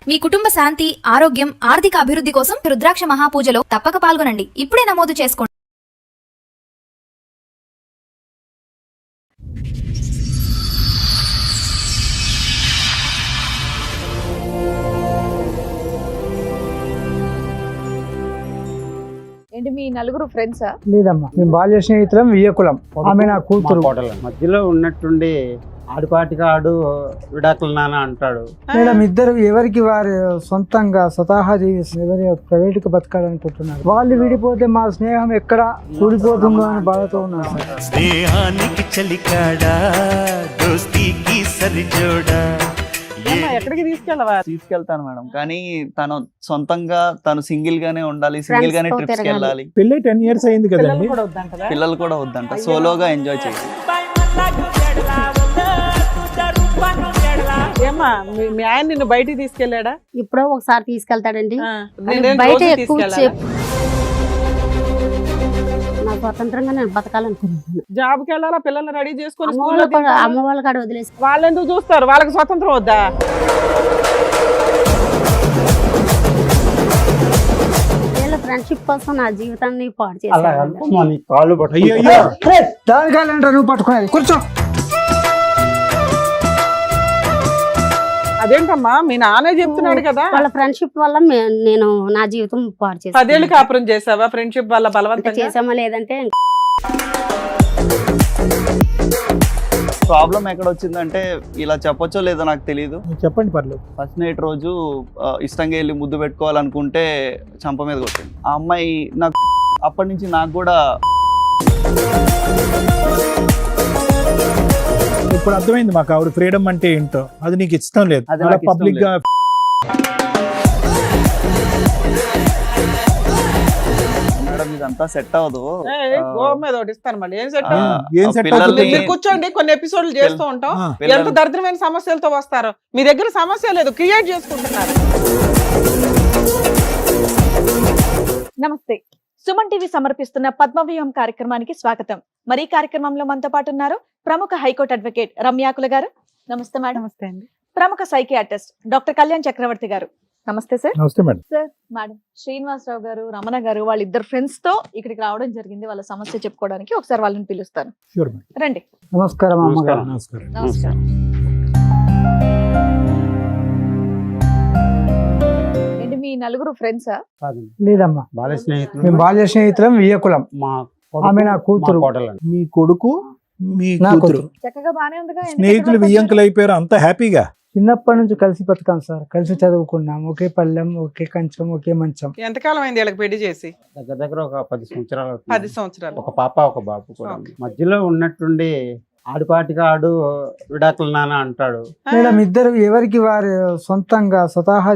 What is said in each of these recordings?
మీ కుటుంబ శాంతి, ఆరోగ్యం, ఆర్థిక అభివృద్ధి కోసం రుద్రాక్ష మహాపూజలో తప్పక పాల్గొనండి. ఇప్పుడే నమోదు చేసుకోండి. ఏంటి మీ నలుగురు ఫ్రెండ్సా? లేదమ్మా, మేము బాల్య స్నేహితులం, వియ్యకులం. ఆమె నా కూతురు. మధ్యలో ఉన్నట్టుండి ఆడిపాటిగా ఆడు విడాకులు నాన్న అంటాడు. మేడం ఇద్దరు ఎవరికి వారు సొంతంగా స్వతహా జీవిస్తారు, ఎవరి ప్రైవేట్గా బతకాలనుకుంటున్నారు. వాళ్ళు విడిపోతే మా స్నేహం ఎక్కడ కూడిపోతుందో అని బాధతో ఉన్నారు సార్. స్నేహానికి చలికాడా, దోస్తీకి సరిజోడా. ఎక్కడికి తీసుకెళ్తాను మేడం, కానీ తను సొంతంగా తను సింగిల్ గానే ఉండాలి, సింగిల్ గానే ట్రిప్స్ కి వెళ్ళాలి. పెళ్ళి 10 years అయింది కదండి. పిల్లలు కూడా వద్దంట, సోలోగా ఎంజాయ్ చేయాలి. ఏమ్మా మీ ఆయన నిన్ను బయటికి తీసుకెళ్ళాడా? ఇప్పుడో ఒకసారి తీసుకెళ్తాడండి. నేనేం బయట రోజు ఎక్కువ తీసుకెళ్ళాలా? నా స్వతంత్రంగా నేను బతకాలనుకుంటున్నాను. జాబ్కి వెళ్ళాలా, పిల్లల్ని రెడీ చేసుకొని అమ్మ వాళ్ళ కాడ వదిలేసి వాళ్ళు ఎందుకు చూస్తారు? వాళ్ళకి స్వతంత్రం వద్దా? వీళ్ళ ఫ్రెండ్షిప్ కోసం నా జీవితాన్ని పాడు అలా చేశాను. అనుకోమా, నీ కాళ్ళు పట్టుకో. దాని కాలంటే నువ్వు పట్టుకునేది, కూర్చో. అదేంటమ్మా, మీ నానే చెప్తున్నాడు కదా. వాళ్ళ ఫ్రెండ్షిప్ వల్ల నేను నా జీవితం పాడు 10 ఏళ్ళు చేశాను. కాపురం చేసావా ఫ్రెండ్షిప్ వల్ల బలవంతంగా? చేసామా లేదంటే ప్రాబ్లం ఎక్కడ వచ్చిందంటే, ఇలా చెప్పొచ్చో లేదో నాకు తెలియదు. చెప్పండి, పర్లేదు. ఫస్ట్ నైట్ రోజు ఇష్టంగా వెళ్ళి ముద్దు పెట్టుకోవాలనుకుంటే చంప మీద కొట్టింది ఆ అమ్మాయి. నాకు అప్పటి నుంచి నాకు కూడా ఇప్పుడు అర్థమైంది మాకు ఆవిడ ఫ్రీడమ్ అంటే ఏంటో. అది నీకు ఇష్టం లేదు. అది నాకు ఇష్టం పబ్లిక్ గా మేడం ఇదంతా సెట్ అవ్వదు. గో మీద ఒకటి ఇస్తాను మళ్ళీ. ఏం సెట్? ఏం సెట్ పిల్లల్ని- మీరు కూర్చోండి, కొన్ని ఎపిసోడ్లు చేస్తూ ఉంటాం. ఆ. ఎంత దరిద్రమైన సమస్యలతో వస్తారో. మీ దగ్గర సమస్య లేదు, క్రియేట్ చేసుకుంటున్నారు. నమస్తే. సుమన్ టీవీ సమర్పిస్తున్న పద్మవ్యూహం కార్యక్రమానికి స్వాగతం. మరి ఈ కార్యక్రమంలో మనతో పాటు ఉన్నారు ప్రముఖ హైకోర్టు అడ్వకేట్ రమ్యాకుల గారు. నమస్తే మేడం. నమస్తే అండి. ప్రముఖ సైకియాట్రిస్ట్ డాక్టర్ కళ్యాణ్ చక్రవర్తి గారు. నమస్తే సార్. నమస్తే మేడం. సార్ మేడం శ్రీనివాసరావు గారు, రమణ గారు, వాళ్ళిద్దరు ఫ్రెండ్స్ తో ఇక్కడికి రావడం జరిగింది వాళ్ళ సమస్య చెప్పుకోవడానికి. ఒకసారి వాళ్ళని పిలుస్తాను, షూర్ మేడం. రండి. నమస్కారం అమ్మగారు. నమస్కారం. నమస్కారం. ఏంటి మీ నలుగురు ఫ్రెండ్సా? కాదండి, లేదమ్మా, బాల్య స్నేహితులు. మేము బాల్య స్నేహితులం, వియ్యకులం. మా ఆమె నా కూతురు. కోటలండి. మీ కొడుకు, మీ నా కూతురు చక్కగా బానే ఉందిగా. ఎందుకు స్నేహితులు ఇక్కడ వియ్యంకులు అయిపోయారు, అంత హ్యాపీగా. చిన్నప్పటి నుంచి కలిసి బతుకాం సార్, కలిసి చదువుకున్నాం. ఒకే పల్లెం, ఒకే కంచం, ఒకే మంచం. ఎంతకాలం అయింది వీళ్ళకి పెళ్లి చేసి? దగ్గర దగ్గర ఒక 10 సంవత్సరాలు అవుతుంది. 10 సంవత్సరాలు. ఒక పాప ఒక బాబు కూడా. ఓకే. మధ్యలో ఉన్నట్టుండి ఆడిపాటిగా ఆడు విడాకులు నాన్న అంటాడు. మేడం ఇద్దరు ఎవరికి వారు సొంతంగా స్వతహా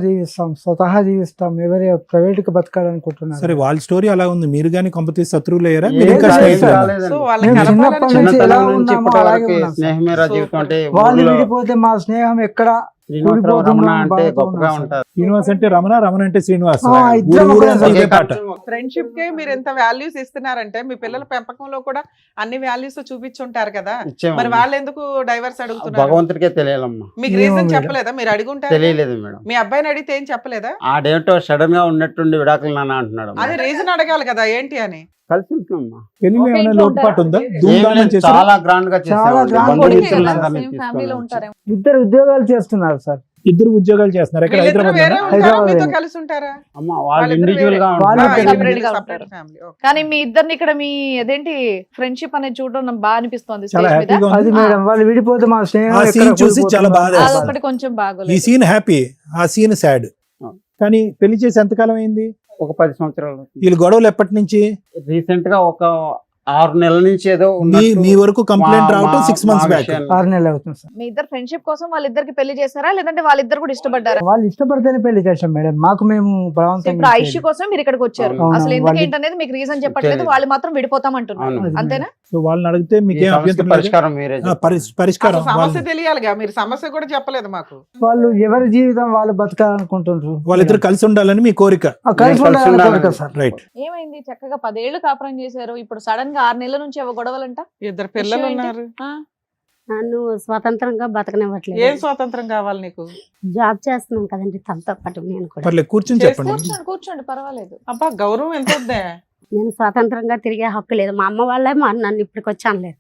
జీవిస్తాం, ఎవరి ప్రైవేట్గా బతకాలనుకుంటున్నారు. సరే, వాళ్ళ స్టోరీ అలా ఉంది. మీరు గానీ కంపెనీ శత్రువులు అయ్యారా? ఏం మీరు ఇంకా కాలేదు, స్నేహితులేనా? కాలేదండి. సో వాళ్ళకి మేము కలపాలని చిన్నప్పటి నుంచి ఎలా చిన్నతనం నుంచి ఉన్నామో ఇప్పటి అలాగే వరకు ఉన్నాం సార్. స్నేహమేరా జీవితం అంటే వాళ్ళు ఊర్లో విడిపోతే మా స్నేహం ఎక్కడ శ్రీనివాసరావు రమణ అంటే గొప్పగా ఉంటారు. శ్రీనివాస్ అంటే రమణ, రమణ అంటే శ్రీనివాస్. ఆ, ఇద్దరం ఊరు ఒకటే ఊరంతా ఇదే పాట. ఫ్రెండ్షిప్ కే మీరు ఎంత వాల్యూస్ ఇస్తున్నారంటే, మీ పిల్లల పెంపకంలో కూడా అన్ని వాల్యూస్ చూపించుంటారు కదా. ఇచ్చాము. మరి వాళ్ళు ఎందుకు డైవర్స్ అడుగుతున్నారు? భగవంతుడికే తెలియాలమ్మా. మీకు ఏమో రీజన్ మేడం. చెప్పలేదా? మీరు అడుగుంటారు. తెలియలేదు మేడం. మీ అబ్బాయిని అడిగితే ఏం చెప్పలేదా? ఆడేంటో సడన్ గా ఉన్నట్టుండి విడాకులు నాన్న అంటున్నాడు. అది రీజన్ అడగాలి కదా, ఏంటి అని. కలిసి ఉంటున్నామ్మా. పెళ్లిలో ఒకే ఏమైనా ఇంట్లో లోటుపాటు ఉందా? ఉంటారా? ఏం ధూమ్ధామ్ లేదు, చేశారా? చాలా గ్రాండ్ గా చేసేవాళ్ళు. grand బంధుమిత్రులందరినీ సేమ్ తీసుకొని ఫ్యామిలీలో వచ్చి. ఉంటారేమో. ఇద్దరు ఉద్యోగాలు చేస్తున్నారు సార్. ఇద్దరు ఉద్యోగాలు చేస్తున్నారు. ఎక్కడ? వీళ్ళిద్దరూ హైదరాబాద్ వేరే లోనా? ఉంటారా? హైదరాబాద్ మీతో లోనే. కలిసి ఉంటారా? అమ్మ వాళ్ళు వాళ్ళిద్దరూ ఇండివిజువల్ గా వాళ్ళు ఉంటారు. వేరే. separate గా separate ఉంటారు. family. Okay. కానీ మీ ఇద్దరిని ఇక్కడ మీ అదేంటి ఫ్రెండ్షిప్ అనేది చూడడం నాకు బాగా అనిపిస్తోంది చాలా స్టేజ్ మీద. హ్యాపీగా అది ఉంది. మేడం, వాళ్ళు విడిపోతే మా స్నేహం ఆ ఎక్కడ scene చూసి కూలిపోతుందో చాలా బాధ అని వేస్తుంది. అదొకటి కొంచెం ఈ బాగోలేదు. సీన్ హ్యాపీ, ఆ సీన్ సాడ్. కానీ పెళ్లి చేసి ఎంతకాలం అయింది? ఒక 10 సంవత్సరాలు వీళ్ళు గొడవలు ఎప్పటి నుంచి? రీసెంట్ గా ఒక 6 నెలల నుంచి ఏదో మీ వరకు కంప్లైంట్ రావటం 6 months బ్యాక్. 6 నెలలు అవుతుంది సార్. మీ ఇద్దరు ఫ్రెండ్షిప్ కోసం వాళ్ళిద్దరికి పెళ్లి చేస్తారా, లేదంటే వాళ్ళిద్దరు కూడా ఇష్టపడ్డారా? వాళ్ళు ఇష్టపడితేనే పెళ్లి చేశాం మేడం. మాకు మేము బలవంతంగా ఇప్పుడు ఆ ఇష్యూ కోసం మీరు ఇక్కడికి వచ్చారు. అవును. అసలు ఎందుకు వాళ్ళు- ఏంటనేది మీకు రీజన్ చెప్పట్లేదు. తెలియదు. వాళ్ళు మాత్రం విడిపోతాం అంటున్నారు. అవును. అంతేనా? సో వాళ్ళని అడిగితే మీకేం అభ్యంతరం లేదు? పరిష్కారం మీరే ఆ, పరిష్కారం అసలు సమస్య వాళ్ళు- తెలియాలిగా, మీరు సమస్య కూడా చెప్పలేదు మాకు. వాళ్ళు ఎవరి జీవితం వాళ్ళు బతకాలనుకుంటున్నారు. వాళ్ళిద్దరు కలిసి ఉండాలని మీ కోరిక. ఆ, కలిసి కలిసి ఉండాలని ఉండాలని. కోరిక సార్. రైట్. ఏమైంది? చక్కగా 10 ఏళ్లు కాపురం చేశారు. ఇప్పుడు సడన్ గా 6 నెలల నుంచి ఏవో గొడవలంట. ఇద్దరు పిల్లలు విషయం ఏంటి? ఉన్నారు. ఆ, నన్ను స్వతంత్రంగా బతకనివ్వట్లేదు. ఏం స్వాతంత్రం కావాలి నీకు? జాబ్ చేస్తున్నాను కదండి తనతో పాటు నేను కూడా. పర్లేదు కూర్చొని చేస్తూ చెప్పండి. కూర్చోండి కూర్చోండి పర్వాలేదు. అబ్బా గౌరవం ఎంత ఉందే. నేను స్వతంత్రంగా తిరిగే హక్కు లేదు. మా అమ్మ వాళ్ళే నన్ను ఇప్పటికి వచ్చి అనలేదు.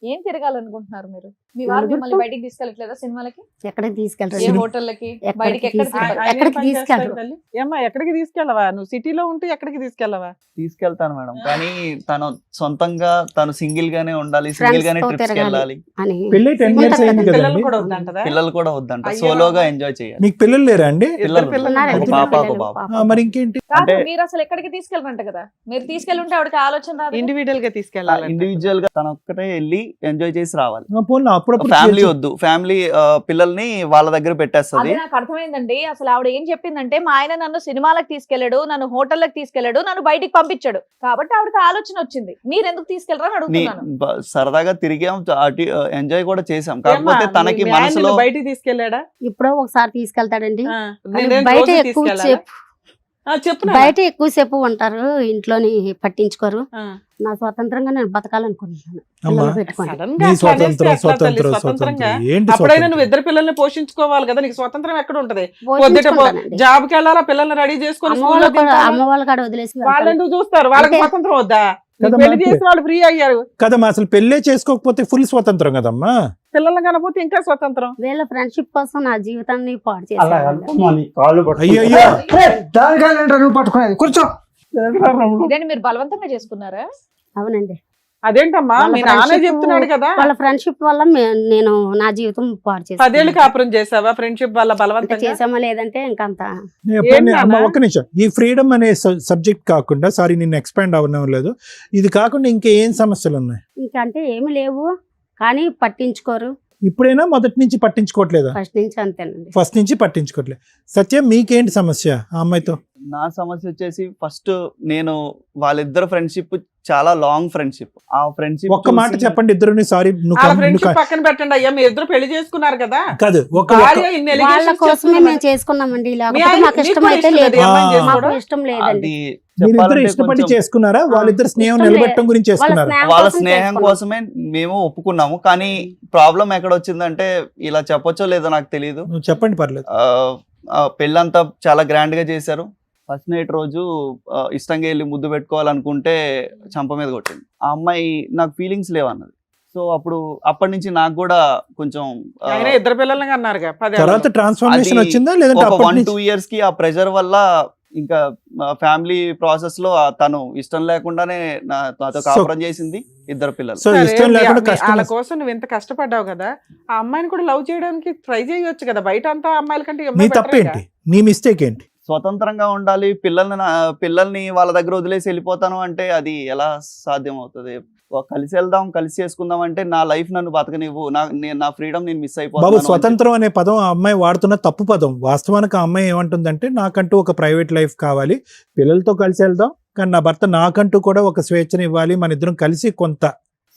ఏం తిరగాలనుకుంటున్నారు మీరు? మీ వాళ్ళు మిమ్మల్ని బయటికి తీసుకెళ్ళట్లేదా సినిమాలకి? ఎక్కడికి ఏ తీసుకెళ్ళరు? హోటళ్ళకి ఎక్కడికి బయటికి ఎక్కడికి తీసుకెళ్ళరు. తిరగరు? ఆయన ఏం ఎక్కడికి పని చేస్తాడు తీసుకెళ్ళరు. తల్లి? ఏమ్మా ఎక్కడికి తీసుకెళ్ళవా? నువ్వు సిటీలో ఉంటే ఎక్కడికి తీసుకెళ్ళవా? తీసుకెళ్తాను మేడం, కానీ తను సొంతంగా తను సింగిల్ గానే ఉండాలి, సింగిల్ గానే తో ట్రిప్స్ తిరగాలి. వెళ్ళాలి. అని పెళ్ళి 10 సింగిల్ ఇయర్స్ అయింది పిల్లలు కదండి. కూడా వద్దంటదా? పిల్లలు కూడా వద్దంట, అయ్యో. సోలోగా ఎంజాయ్ చేయాలి. మీకు పిల్లలు లేరా అండి? ఇద్దరు పిల్లలు ఉన్నారు, ఒక ఇద్దరు పాప, ఒక పిల్లలు, బాబు. పాప. మరి ఇంకేంటి? కాదు అంటే- మీరు అసలు ఎక్కడికి తీసుకెళ్ళరంట కదా? మీరు తీసుకెళ్ళుంటే ఆవిడకి ఆలోచన రాదు. ఇండివిడువల్ గా తీసుకెళ్ళాలి. ఇండివిజువల్ గా తన ఒక్కటే వెళ్ళి ఎంజాయ్ చేసి రావాలి. పోనీ అప్పుడప్పుడు ఫ్యామిలీ చేయొచ్చు. వద్దు, ఫ్యామిలీ పిల్లల్ని వాళ్ళ దగ్గర పెట్టేస్తుంది. అదే నాకు అర్థమైందండి. అసలు ఆవిడ ఏం చెప్పిందంటే మా ఆయన నన్ను సినిమాలకు తీసుకెళ్ళాడు, నన్ను హోటళ్ళకి తీసుకెళ్ళాడు, నన్ను బయటికి పంపించాడు, కాబట్టి ఆవిడకి ఆలోచన వచ్చింది. మీరు ఎందుకు తీసుకెళ్ళరని అడుగుతున్నాను. సరదాగా తిరిగాం, అటు ఎంజాయ్ కూడా చేసాం. ఏమ్మా, కాకపోతే తనకి మీ man మనసులో నిన్ను బయటికి తీసుకెళ్ళాడా? ఇప్పుడో ఒకసారి తీసుకెళ్తాడండి. ఆ, కానీ నేను బయట రోజు ఎక్కువ తీసుకెళ్ళాలా? సేపు చెప్పు నాన్న. బయట ఎక్కువసేపు ఉంటారు, ఇంట్లోని పట్టించుకోరు. ఆ. నా స్వతంత్రంగా నేను బతకాలనుకుంటున్నాను. అమ్మా, పిల్లలు పెట్టుకొని. సడన్ నీ గా అట్లా అనేస్తే స్వతంత్రం ఎట్లా తల్లి? స్వతంత్రం స్వతంత్రంగా స్వతంత్రం ఏంటి అప్పుడైనా స్వతంత్రం? నువ్వు ఇద్దరు పిల్లల్ని పోషించుకోవాలి కదా, నీకు స్వతంత్రం ఎక్కడ ఉంటది? పొద్దుట పోషించుకుంటానండి. జాబ్ కి వెళ్ళాలా, పిల్లల్ని రెడీ చేసుకొని అమ్మ స్కూల్లో వాళ్ళ కూడా దింపాలా? అమ్మ వాళ్ళ కాడ వదిలేసి వాళ్ళు వెళ్తాను. ఎందుకు చూస్తారు? వాళ్ళకి అంటే- స్వతంత్రం వద్దా? నీకు కదమ్మా, పెళ్లి చేసిన వాళ్ళు ఫ్రీ అయ్యారు. కదమ్మా, అసలు పెళ్ళే చేసుకోకపోతే ఫుల్ స్వతంత్రం కదమ్మా. పిల్లల్ని కనపోతే ఇంకా స్వతంత్రం. వీళ్ళ ఫ్రెండ్షిప్ కోసం నా జీవితాన్ని పాడు అలా చేశారు. అనుకోమా, నీ కాళ్ళు అయ్యో దానికాలంటే నువ్వు పట్టుకునేది కూర్చో. ఇదేంటి మీరు బలవంతంగా చేసుకున్నారా? అవునండి. అదేంటమ్మా, వాళ్ళ మీ నాన్నే friendship- చెప్తున్నాడు కదా. వాళ్ళ ఫ్రెండ్షిప్ వల్ల నేను నా జీవితం పాడు 10 ఏళ్ళు చేశాను. కాపురం చేసావా ఫ్రెండ్షిప్ వల్ల అంటే బలవంతంగా? చేసామా లేదంటే ఇంకంత ఏంటి అమ్మ నాన్న? ఒక్క నిమిషం. ఈ ఫ్రీడమ్ అనే సబ్జెక్ట్ కాకుండా, సారీ నేను ఎక్స్పాండ్ అవ్వడం లేదు, ఇది కాకుండా ఇంకేం సమస్యలు ఉన్నాయి? ఇంకంటే ఏమి లేవు, కానీ పట్టించుకోరు. ఇప్పుడైనా మొదటి నుంచి పట్టించుకోవట్లేదా? ఫస్ట్ నుంచి అంతేనండి. ఫస్ట్ నుంచి పట్టించుకోవట్లేదు. సత్యం, మీకేంటి సమస్య ఆ అమ్మాయితో? నా సమస్య వచ్చేసి ఫస్ట్ నేను వాళ్ళిద్దరు ఫ్రెండ్షిప్ చాలా లాంగ్ ఫ్రెండ్షిప్. ఆ ఫ్రెండ్షిప్ ఒక్క మాట చెప్పండి ఇద్దరుని. సారీ వాళ్ళ ఫ్రెండ్షిప్ పక్కన పెట్టండి అయ్యా, మీ ఇద్దరు పెళ్లి చేసుకున్నారు కదా. కాదు, ఒక భార్య ఇన్ని వాళ్ళ allegations కోసమే చేస్తున్నారు. మేము చేసుకున్నామండి. మీ లేకపోతే ఆయన- మాకు మీకు ఇష్టం కూడా అయితే ఇష్టం లేదు. లేదు, ఈ అమ్మాయిని ఆ. చేసుకోవడం? మాకు ఇష్టం లేదండి. అది మీరిద్దరు చెప్పాలంటే ఇష్టపడి కొంచెం చేసుకున్నారా? వాళ్ళిద్దరు స్నేహం ఇష్టం నిలబెట్టడం గురించి వాళ్ళ చేసుకున్నారా? స్నేహం వాళ్ళ కోసం స్నేహం చేసుకున్నాం. కోసమే మేము ఒప్పుకున్నాము. కానీ ప్రాబ్లం ఎక్కడ వచ్చిందంటే, ఇలా చెప్పొచ్చో లేదో నాకు తెలియదు, నువ్వు చెప్పండి, పర్లేదు. పెళ్ళంతా చాలా గ్రాండ్ గా చేశారు. ఫస్ట్ నైట్ రోజు ఇష్టంగా వెళ్ళి ముద్దు పెట్టుకోవాలనుకుంటే చంప మీద కొట్టింది. ఆ అమ్మాయి నాకు ఫీలింగ్స్ లేవన్నది. సో అప్పటి నుంచి నాకు కూడా కొంచెం ఆయన ఇద్దరు పిల్లల్ని అన్నారుగా 10 తర్వాత ఏళ్ళలో. ట్రాన్స్ఫర్మేషన్ అది వచ్చిందా లేదంటే ఒక అప్పటి 1-2 నుంచి? ఇయర్స్ కి ఆ ప్రెషర్ వల్ల ఇంకా ఫ్యామిలీ ప్రాసెస్ లో తను ఇష్టం లేకుండానే నాతో కాపురం చేసింది. ఇద్దరు పిల్లలు. సో సరే, ఇష్టం లేకుండా కష్టం వాళ్ళ కోసం నువ్వు ఇంత కష్టపడ్డావు కదా, ఆ అమ్మాయిని కూడా లవ్ చేయడానికి ట్రై చేయొచ్చు కదా. బయట అంతా అమ్మాయిల కంటే ఈ నీ అమ్మాయి better తప్పేంటి? గా. నీ మిస్టేక్ ఏంటి? స్వతంత్రంగా ఉండాలి, పిల్లల్ని వాళ్ళ దగ్గర వదిలేసి వెళ్ళిపోతాను అంటే అది ఎలా సాధ్యం అవుతుంది? కలిసి వెళ్దాం, కలిసి చేసుకుందాం అంటే నా లైఫ్ నన్ను బతకనివ్వు, నా ఫ్రీడమ్ నేను మిస్ బాబు, అయిపోతాను. స్వతంత్రం అనే పదం ఆ అమ్మాయి వాడుతున్న తప్పు పదం. వాస్తవానికి ఆ అమ్మాయి ఏమంటుందంటే, నాకంటూ ఒక ప్రైవేట్ లైఫ్ కావాలి, పిల్లలతో కలిసి వెళ్దాం, కానీ నా భర్త నాకంటూ కూడా ఒక స్వేచ్ఛను ఇవ్వాలి, మన ఇద్దరం కలిసి కొంత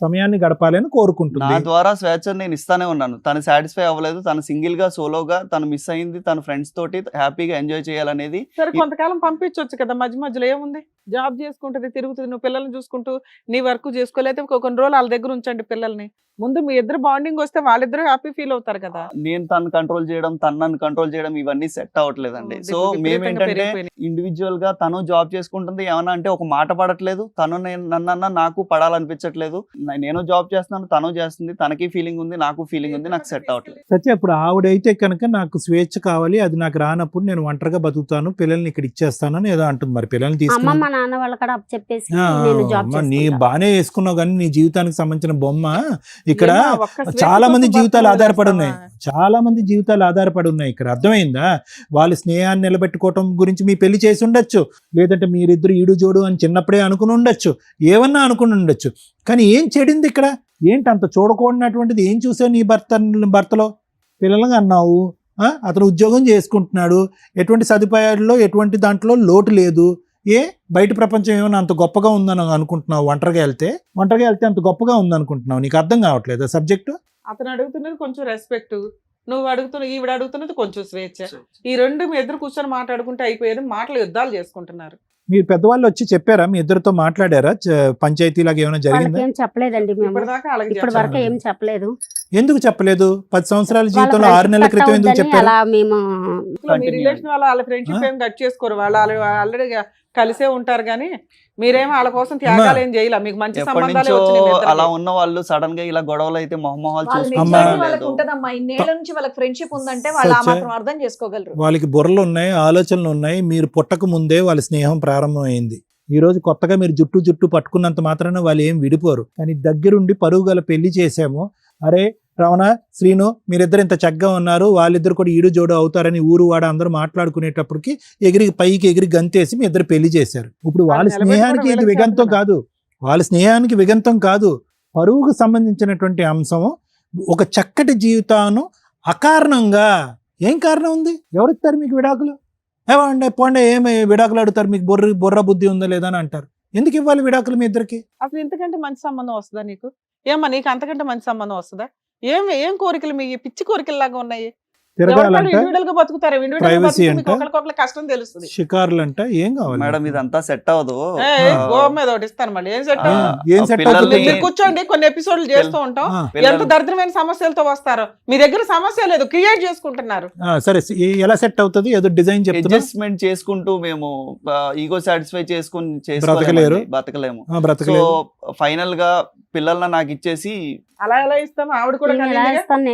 సమయాన్ని గడపాలని నా కోరుకుంటుంది. ద్వారా స్వేచ్ఛ నేను ఇస్తానే ఉన్నాను. తను సాటిస్ఫై అవ్వలేదు, తను సింగిల్ గా సోలోగా తను మిస్ అయింది, తన ఫ్రెండ్స్ తోటి హ్యాపీగా ఎంజాయ్ చేయాలనేది. సరే, కొంతకాలం పంపించవచ్చు కదా, మధ్య మధ్యలో ఏముంది? జాబ్ చేసుకుంటుంది, తిరుగుతుంది, నువ్వు పిల్లల్ని చూసుకుంటూ నీ వర్క్ చేసుకోలేతే కొన్ని రోజులు వాళ్ళ దగ్గర ఉంచండి పిల్లల్ని. ముందు మీ ఇద్దరు బాండింగ్ వస్తే వాళ్ళిద్దరు హ్యాపీ ఫీల్ అవుతారు కదా. నేను తను కంట్రోల్ చేయడం, తను నన్ను కంట్రోల్ చేయడం, ఇవన్నీ సెట్ అవ్వట్లేదండి. సో మేమేంటంటే ఇండివిజువల్ గా తను జాబ్ చేసుకుంటుంది, ఏమన్నా అంటే ఒక మాట పడట్లేదు, తను నన్నన్నా నాకు పడాలనిపించట్లేదు. నేను జాబ్ చేస్తున్నాను, తను చేస్తుంది, తనకి ఫీలింగ్ ఉంది, నాకు ఫీలింగ్ ఉంది, నాకు సెట్ అవ్వట్లేదు. సత్య, ఇప్పుడు ఆవిడైతే కనుక నాకు స్వేచ్ఛ కావాలి, అది నాకు రానప్పుడు నేను ఒంటరిగా బతుకుతాను, పిల్లల్ని ఇక్కడ ఇచ్చేస్తానని ఏదో అంటుంది. మరి పిల్లల్ని అమ్మ తీసుకుని మా నాన్న వాళ్ళ కాడ చెప్పేసి నేను జాబ్ నీ చేసుకుంటా. బానే వేసుకున్నావు, కానీ నీ జీవితానికి సంబంధించిన బొమ్మ ఇక్కడ ఏమా, ఒక్క స్వేచ్ఛ చాలా మంది కోసం జీవితాలు బతుకులు ఆధారపడి ఉన్నాయి. చేస్తావా? చాలా మంది జీవితాలు ఆధారపడి ఉన్నాయి ఇక్కడ. అర్థమైందా? వాళ్ళ స్నేహాన్ని నిలబెట్టుకోవటం గురించి మీ పెళ్లి చేసి ఉండొచ్చు, లేదంటే మీరిద్దరు ఈడు జోడు అని చిన్నప్పుడే అనుకుని ఉండొచ్చు, ఏమన్నా అనుకుని ఉండొచ్చు. కానీ ఏం చెడింది ఇక్కడ? ఏంటి అంత చూడకూడనటువంటిది ఏం చూసావు నీ భర్తలో? పిల్లలుగా అన్నావు, అతను ఉద్యోగం చేసుకుంటున్నాడు, ఎటువంటి సదుపాయాల్లో ఎటువంటి దాంట్లో లోటు లేదు. బయట ప్రపంచం ఏమైనా అంత గొప్పగా ఉందని అనుకుంటున్నావు? ఒంటరిగా వెళ్తే అంత గొప్పగా ఉందనుకుంటున్నావు? నీకు అర్థం కావట్లేదు సబ్జెక్టు? అతను అడుగుతున్నది కొంచెం రెస్పెక్ట్, నువ్వు ఈవిడ అడుగుతున్నది కొంచెం స్వేచ్ఛ. ఈ రెండు మీ ఇద్దరు కూర్చొని మాట్లాడుకుంటే అయిపోయేది. మాటలు యుద్ధాలు చేసుకుంటున్నారు. మీరు పెద్దవాళ్ళు వచ్చి చెప్పారా, మీ ఇద్దరితో మాట్లాడారా, పంచాయతీలాగా ఏమైనా వాళ్ళకి జరిగిందా? ఏం చెప్పలేదండి మేము. ఇప్పటిదాకా వాళ్ళకి ఇప్పటి చెప్పలేదు. వరకు ఏం చెప్పలేదు. ఎందుకు చెప్పలేదు? 10 సంవత్సరాల వాళ్ళ జీవితంలో 6 నెలల friendship క్రితం cut ఎందుకు అవుద్దని చెప్పారు? అలా మేము మీ రిలేషన్ వాళ్ళ ఫ్రెండ్షిప్ ఏం కట్ చేసుకోరు, వాళ్ళు ఆల్రెడీ కలిసే ఉంటారు. కానీ మీరేమో వాళ్ళ కోసం త్యాగాలు ఏం చేయలే, మీకు మంచి ఎప్పటి సంబంధాలే నుంచో వచ్చినాయి మీ ఇద్దరికి. అలా ఉన్న వాళ్ళు సడన్ గా ఇలా గొడవలు అయితే మొహమొహాలు వాళ్ళ అమ్మా. మెచ్యూరిటీ వాళ్ళకి చూసుకుంటారు. ఉంటదమ్మా. ఇన్నేళ్ల నుంచి వాళ్ళకి ఫ్రెండ్షిప్ ఉందంటే వాళ్ళు ఆ సచ్చా. మాత్రం అర్థం చేసుకోగలరు. వాళ్ళకి బుర్రలు ఉన్నాయి, ఆలోచనలు ఉన్నాయి. మీరు పుట్టక ముందే వాళ్ళ స్నేహం ప్రారంభమైంది. ఈ రోజు కొత్తగా మీరు జుట్టు పట్టుకున్నంత మాత్రాన వాళ్ళు ఏం విడిపోరు. కానీ దగ్గరుండి పరువు గల పెళ్లి చేశాము. అరే రమణ, శ్రీను, మీరిద్దరు ఇంత చక్కగా ఉన్నారు, వాళ్ళిద్దరు కూడా ఈడు జోడు అవుతారని ఊరు వాడ అందరూ మాట్లాడుకునేటప్పటికి పైకి ఎగిరి గంతేసి మీ ఇద్దరు పెళ్లి చేశారు. ఇప్పుడు వాళ్ళ వాళ్ళు స్నేహానికి ఇది నిలబెట్టుకోవడం విగంతం వీళ్ళకి కాదు, వాళ్ళ స్నేహానికి విగంతం కాదు, పరువుకు సంబంధించినటువంటి అంశం. ఒక చక్కటి జీవితాన్ని అకారణంగా ఏం కారణం ఉంది? ఎవరిస్తారు మీకు విడాకులు? ఏమండి పోండి, ఏమి విడాకులు అడుగుతారు? మీకు బుర్ర బుద్ధి ఉందా లేదా అని అంటారు. ఎందుకు ఇవ్వాలి విడాకులు మీ ఇద్దరికి? అసలు ఇంతకంటే మంచి సంబంధం వస్తుందా నీకు? ఏమ్మా నీకు అంతకంటే మంచి సంబంధం వస్తుందా? ఏం కోరికలు మీ పిచ్చి కోరికల్లాగా ఉన్నాయి? తిరగాలంట, ఇండివిడువల్ గా బతుకుతారు, Privacy అంట. ఒకరికొకరికి కష్టం తెలుస్తుంది. షికారులంట, ఏం కావాలి మేడం ఇదంతా సెట్ అవ్వదు. గో మీద ఒకటి ఇస్తాను మళ్ళీ ఏం సెట్ ఆ, ఏం సెట్ పిల్లల్ని- అవుతుంది? మీరు కూర్చోండి, కొన్ని ఎపిసోడ్లు చేస్తూ ఉంటాం. ఆ, ఎంత దరిద్రమైన సమస్యలతో వస్తారు. మీ దగ్గర సమస్య లేదు, క్రియేట్ చేసుకుంటున్నారు. సరే, ఎలా సెట్ అవుతుంది? ఏదో డిజైన్ చెప్తున్నా, అడ్జస్ట్మెంట్ చేసుకుంటూ మేము ఈగో సాటిస్ఫై చేసుకుని బ్రతకలేరు. బతకలేము. సో బ్రతకలేదు. ఫైనల్ గా పిల్లల్ని నాకు ఇచ్చేసి అలా ఎలా ఇస్తాం? ఆవిడ కూడా నేను ఎలా కలిగిందిగా. ఇస్తాను?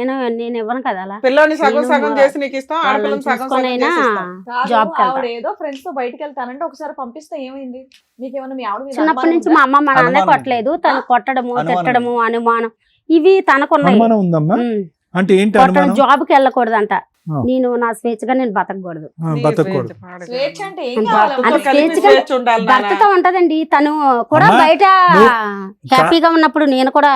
నేను ఇవ్వను కదా అలా. పిల్లని సగం సగం నేను చేసి నీకు ఇస్తాం, ఆడపిల్లని వాళ్ళని సగం సగం చూసుకొనైనా చేసి ఇస్తాం. కాదు, జాబ్ కి ఆవిడ వెళ్తా. ఏదో ఫ్రెండ్స్ తో బయటకు వెళ్తానంటే ఒకసారి పంపిస్తే ఏమైంది? మీకేమన్నా మీ ఆవిడ మీద చిన్నప్పటి అనుమానం నుంచి ఉందా? మా అమ్మ మా నాన్న అనుమానం. కొట్టలేదు, తను కొట్టడము అనుమానం. తిట్టడము అనుమానం ఇవి తనకున్నాయి. అనుమానం ఉందమ్మా? ఉమ్. అంటే ఏంటి కొట్టడం, అనుమానం? జాబ్ కి వెళ్ళకూడదంట. ఆ. నేను నా స్వేచ్ఛగా నేను బతకూడదు. నీ బతకూడదు. స్వేచ్ఛ పాడగా. స్వేచ్ఛ అంటే ఏం అంత- కావాలమ్మా? అది భర్తతో కలిపి స్వేచ్ఛగా స్వేచ్ఛ ఉండాలి నాన్న. భర్తతో ఉంటదండి. తను కూడా అమ్మా, బయట నువ్వు- హ్యాపీగా ఉన్నప్పుడు నేను కూడా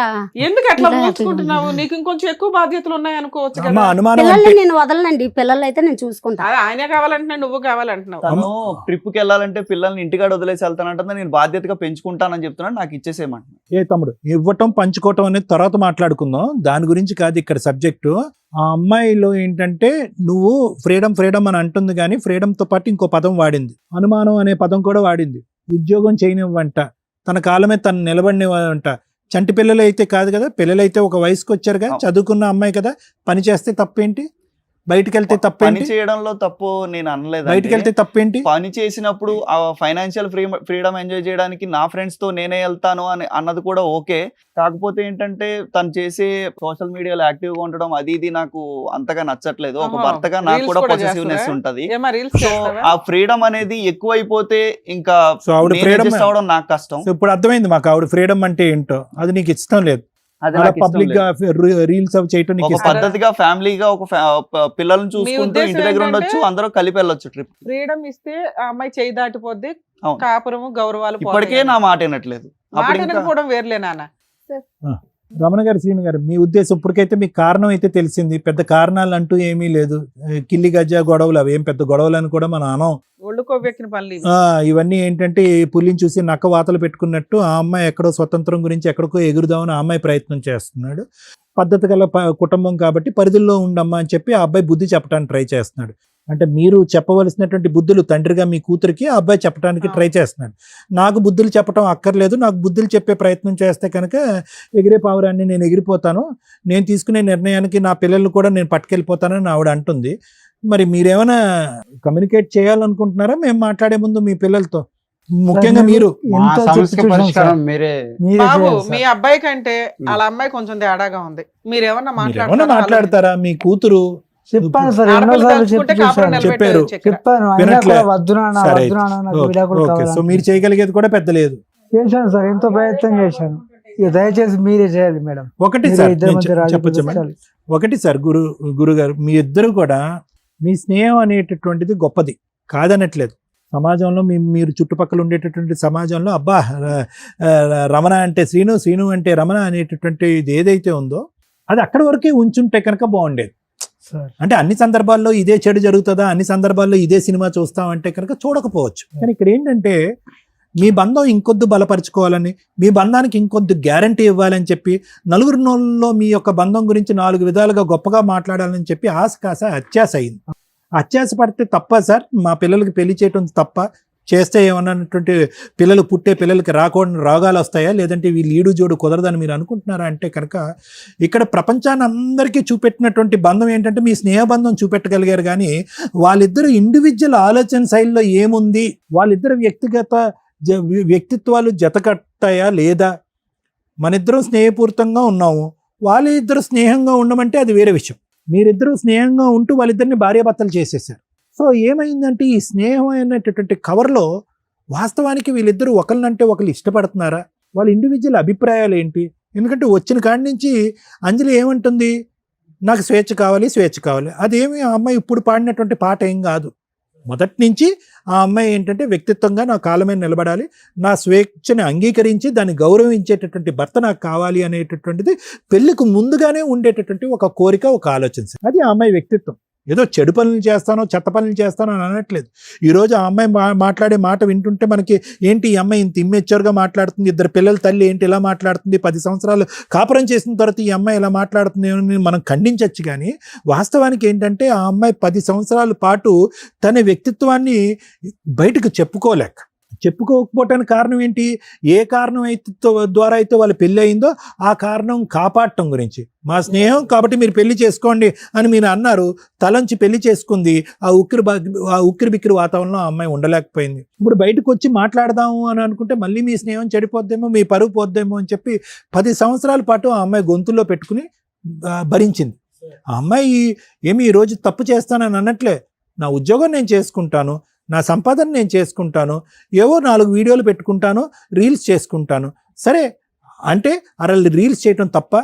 ఎందుకు అట్లా ఇంకా ఊహించుకుంటున్నావు? నీకు ఇంకొంచెం ఎక్కువ బాధ్యతలు ఉన్నాయి అనుకోవచ్చు అమ్మా, కదా. అనుమానం పిల్లల్ని అంటే నేను వదలనండి. పిల్లలు అయితే నేను చూసుకుంటా. అదే ఆయనే కావాలంటున్నావు, నువ్వు కావాలంటున్నావు. తను ట్రిప్ కి వెళ్ళాలంటే పిల్లల్ని ఇంటికాడ వదిలేసి వెళ్తానంటే నేను బాధ్యతగా పెంచుకుంటానని చెప్తున్నాను. నాకు ఇచ్చేసేయమంటున్నాను. ఏ తమ్ముడు, ఇవ్వటం పంచుకోవటం అనేది తర్వాత మాట్లాడుకుందాం. దాని గురించి కాదు ఇక్కడ సబ్జెక్టు. ఆ అమ్మాయిలో ఏంటంటే నువ్వు ఫ్రీడమ్ అని అంటుంది, కానీ ఫ్రీడమ్తో పాటు ఇంకో పదం వాడింది, అనుమానం అనే పదం కూడా వాడింది. ఉద్యోగం చేయనివ్వంట, తన కాలమే తను నిలబడినివ్వంట. చంటి పిల్లలు అయితే కాదు కదా, పిల్లలైతే ఒక వయసుకు వచ్చారుగా, చదువుకున్న అమ్మాయి కదా, పని చేస్తే తప్పేంటి? బయటికి వెళ్తే పని తప్పేంటి? చేయడంలో తప్పు నేను అనలేదు. బయటికి వెళ్తే తప్పేంటి? పని చేసినప్పుడు ఆ ఫైనాన్షియల్ ఫ్రీడమ్ ఎంజాయ్ చేయడానికి నా ఫ్రెండ్స్ తో నేనే వెళ్తాను అని అన్నది కూడా ఓకే. కాకపోతే ఏంటంటే తను చేసే సోషల్ మీడియాలో యాక్టివ్ గా ఉండడం అది ఇది నాకు అంతగా నచ్చట్లేదు. ఒక ఆహా, భర్తగా నాకు reels కూడా కూడా పొసెసివ్నెస్ చేస్తారా? ఉంటది. ఏమా రీల్స్ సో ఆ ఫ్రీడమ్ అనేది ఎక్కువైతే ఇంకా సో ఆవిడ నేను ఫ్రీడమ్ adjust అవ్వడం నాకు కష్టం. సో ఇప్పుడు అర్థమైంది మాకు ఆవిడ ఫ్రీడమ్ అంటే ఏంటో. అది నీకు ఇష్టం లేదు. అది అలా నాకు ఇష్టం పబ్లిక్ గా లేదు. రీల్స్ అవి చేయటం నీకు ఒక ఇష్టం. పద్ధతిగా ఫ్యామిలీగా ఒక పిల్లల్ని చూసుకుంటూ ఉద్దేశం ఇంటి దగ్గర ఉండొచ్చు, ఏంటంటే- అందరూ కలిపి వెళ్ళొచ్చు ట్రిప్. ఫ్రీడమ్ ఇస్తే ఆ అమ్మాయి చేయి దాటిపోద్ది, అవును. కాపురము గౌరవాలు ఇప్పటికే నా మాట వినట్లేదు. అప్పుడు ఇంకా మాటనకపోవడం వేర్లే నాన్న. రమణ గారు, శ్రీను గారు, మీ ఉద్దేశం ఇప్పటికైతే మీకు కారణం అయితే తెలిసింది. పెద్ద కారణాలు అంటూ ఏమీ లేదు. కిల్లి గజ్జా గొడవలు అవి ఏం పెద్ద గొడవలు అని కూడా మనం అనం. ఒళ్ళు కొవ్వెక్కిన పనులు ఇవి. ఇవన్నీ ఏంటంటే ఈ పులిని చూసి నక్క వాతలు పెట్టుకున్నట్టు ఆ అమ్మాయి ఎక్కడో స్వతంత్రం గురించి ఎక్కడికో ఎగురుదామని ఆ అమ్మాయి ప్రయత్నం చేస్తున్నాడు. పద్ధతి గల కుటుంబం కాబట్టి పరిధుల్లో ఉండమ్మా అని చెప్పి ఆ అబ్బాయి బుద్ధి చెప్పడానికి ట్రై చేస్తున్నాడు. అంటే మీరు చెప్పవలసినటువంటి బుద్ధులు తండ్రిగా మీ కూతురికి ఆ అబ్బాయి చెప్పడానికి ట్రై చేస్తున్నాడు. నాకు బుద్ధులు చెప్పడం అక్కర్లేదు, నాకు బుద్ధులు చెప్పే ప్రయత్నం చేస్తే కనుక ఎగిరే పావురాన్ని నేను ఎగిరిపోతాను, నేను తీసుకునే నిర్ణయానికి నా పిల్లలు కూడా నేను పట్టుకెళ్ళిపోతానని ఆవిడ అంటుంది. మరి మీరేమైనా కమ్యూనికేట్ చేయాలనుకుంటున్నారా మేము మాట్లాడే ముందు మీ పిల్లలతో? ముఖ్యంగా మీరు మా ఎంత సమస్య చెప్పు పరిష్కారం మీరే. మీరే బాబు చేయాలి మీ సార్. అబ్బాయి కంటే వాళ్ళ అమ్మాయి కొంచెం తేడాగా ఉంది. మీరేమన్నా మీరేమైనా మాట్లాడతారా? మీ కూతురు చెప్పాను సార్, ఆడపిల్ల ఎన్నోసార్లు తలుచుకుంటే చెప్పి కాపురం చూశాను. చెప్పారు. నిలబెట్టేయచ్చు ఇక్కడ. చెప్పాను అయినా వినట్లే. కూడా వద్దు నాన్న, సరే. వద్దు నాన్న, నాకు విడాకులు ఓకే, సో కావాలని. మీరు చేయగలిగేది కూడా పెద్ద లేదు. చేశాను సార్, ఎంతో ప్రయత్నం చేశాను. ఇక దయచేసి మీరే చేయాలి మేడం. ఒకటి మీరే సార్ ఇద్దరి నేను మధ్య రాజీ చెప్పొచ్చా మేడం? కుదర్చాలి. ఒకటి సార్, గురుగారు, మీ ఇద్దరు కూడా మీ స్నేహం అనేటటువంటిది గొప్పది కాదనట్లేదు. సమాజంలో మీరు చుట్టుపక్కల ఉండేటటువంటి సమాజంలో అబ్బా రమణ అంటే శ్రీను, శ్రీను అంటే రమణ అనేటటువంటి ఇది ఏదైతే ఉందో అది అక్కడి వరకే ఉంచుంటే కనుక బాగుండేది సార్. అంటే అన్ని సందర్భాల్లో ఇదే చెడు జరుగుతుందా, అన్ని సందర్భాల్లో ఇదే సినిమా చూస్తామంటే కనుక చూడకపోవచ్చు. కానీ ఇక్కడ ఏంటంటే మీ బంధం ఇంకొద్దు బలపరుచుకోవాలని, మీ బంధానికి ఇంకొద్దు గ్యారంటీ ఇవ్వాలని చెప్పి, నలుగురిలో మీ యొక్క బంధం గురించి 4 విధాలుగా గొప్పగా మాట్లాడాలని చెప్పి ఆశ కాస అత్యాశ అయింది. అత్యాశ పడితే తప్ప సార్? మా పిల్లలకి పెళ్లి చేయటం తప్ప? చేస్తే ఏమన్నటువంటి పిల్లలు పుట్టే పిల్లలకి రాకూడని రోగాలు వస్తాయా, లేదంటే వీళ్ళు ఈడు జోడు కుదరదని మీరు అనుకుంటున్నారా అంటే కనుక ఇక్కడ ప్రపంచాన్ని అందరికీ చూపెట్టినటువంటి బంధం ఏంటంటే మీ స్నేహబంధం చూపెట్టగలిగారు. కానీ వాళ్ళిద్దరు ఇండివిజువల్ ఆలోచన శైలిలో ఏముంది, వాళ్ళిద్దరు వ్యక్తిత్వాలు జతకట్టాయా లేదా, మనిద్దరం స్నేహపూరితంగా ఉన్నాము, వాళ్ళిద్దరు స్నేహంగా ఉండమంటే అది వేరే విషయం. మీరిద్దరూ స్నేహంగా ఉంటూ వాళ్ళిద్దరిని భార్యాభర్తలు చేసేసారు. సో ఏమైందంటే ఈ స్నేహం అనేటటువంటి కవర్లో వాస్తవానికి వీళ్ళిద్దరూ ఒకరినంటే ఒకరు ఇష్టపడుతున్నారా, వాళ్ళ ఇండివిజువల్ అభిప్రాయాలు ఏంటి? ఎందుకంటే వచ్చిన కాడి నుంచి అంజలి ఏమంటుంది, నాకు స్వేచ్ఛ కావాలి, స్వేచ్ఛ కావాలి. అదేమి ఆ అమ్మాయి ఇప్పుడు పాడినటువంటి పాట ఏం కాదు. మొదటి నుంచి ఆ అమ్మాయి ఏంటంటే వ్యక్తిత్వంగా నా కాళ్ళ మీద నిలబడాలి, నా స్వేచ్ఛని అంగీకరించి దాన్ని గౌరవించేటటువంటి భర్త నాకు కావాలి అనేటటువంటిది పెళ్లికి ముందుగానే ఉండేటటువంటి ఒక కోరిక, ఒక ఆలోచన. అది ఆ అమ్మాయి వ్యక్తిత్వం. ఏదో చెడు పనులు చేస్తానో చెత్త పనులు చేస్తానో అని అనట్లేదు. ఈరోజు ఆ అమ్మాయి మాట్లాడే మాట వింటుంటే మనకి ఏంటి ఈ అమ్మాయి ఇంత ఇమ్మెచ్యూర్గా మాట్లాడుతుంది, ఇద్దరు పిల్లల తల్లి ఏంటి ఇలా మాట్లాడుతుంది, 10 సంవత్సరాలు కాపురం చేసిన తర్వాత ఈ అమ్మాయి ఇలా మాట్లాడుతుంది అని మనం ఖండించవచ్చు. కానీ వాస్తవానికి ఏంటంటే ఆ అమ్మాయి 10 సంవత్సరాల పాటు తన వ్యక్తిత్వాన్ని బయటకు చెప్పుకోకపోవటానికి కారణం ఏంటి, ఏ కారణం అయితే ద్వారా అయితే వాళ్ళ పెళ్ళి అయిందో ఆ కారణం కాపాడటం గురించి. మా స్నేహం కాబట్టి మీరు పెళ్లి చేసుకోండి అని మీరు అన్నారు, తలంచి పెళ్లి చేసుకుంది. ఆ ఉక్కిరి బిక్కిరి వాతావరణంలో ఆ అమ్మాయి ఉండలేకపోయింది. ఇప్పుడు బయటకు వచ్చి మాట్లాడదాము అని అనుకుంటే మళ్ళీ మీ స్నేహం చెడిపోద్దేమో, మీ పరువు పోద్దేమో అని చెప్పి 10 సంవత్సరాల పాటు ఆ అమ్మాయి గొంతుల్లో పెట్టుకుని భరించింది. ఆ అమ్మాయి ఏమి ఈరోజు తప్పు చేస్తానని అనట్లే, నా ఉద్యోగం నేను చేసుకుంటాను, నా సంపాదన నేను చేసుకుంటాను, ఏవో 4 వీడియోలు పెట్టుకుంటాను, రీల్స్ చేసుకుంటాను. సరే అంటే రీల్స్ చేయటం తప్ప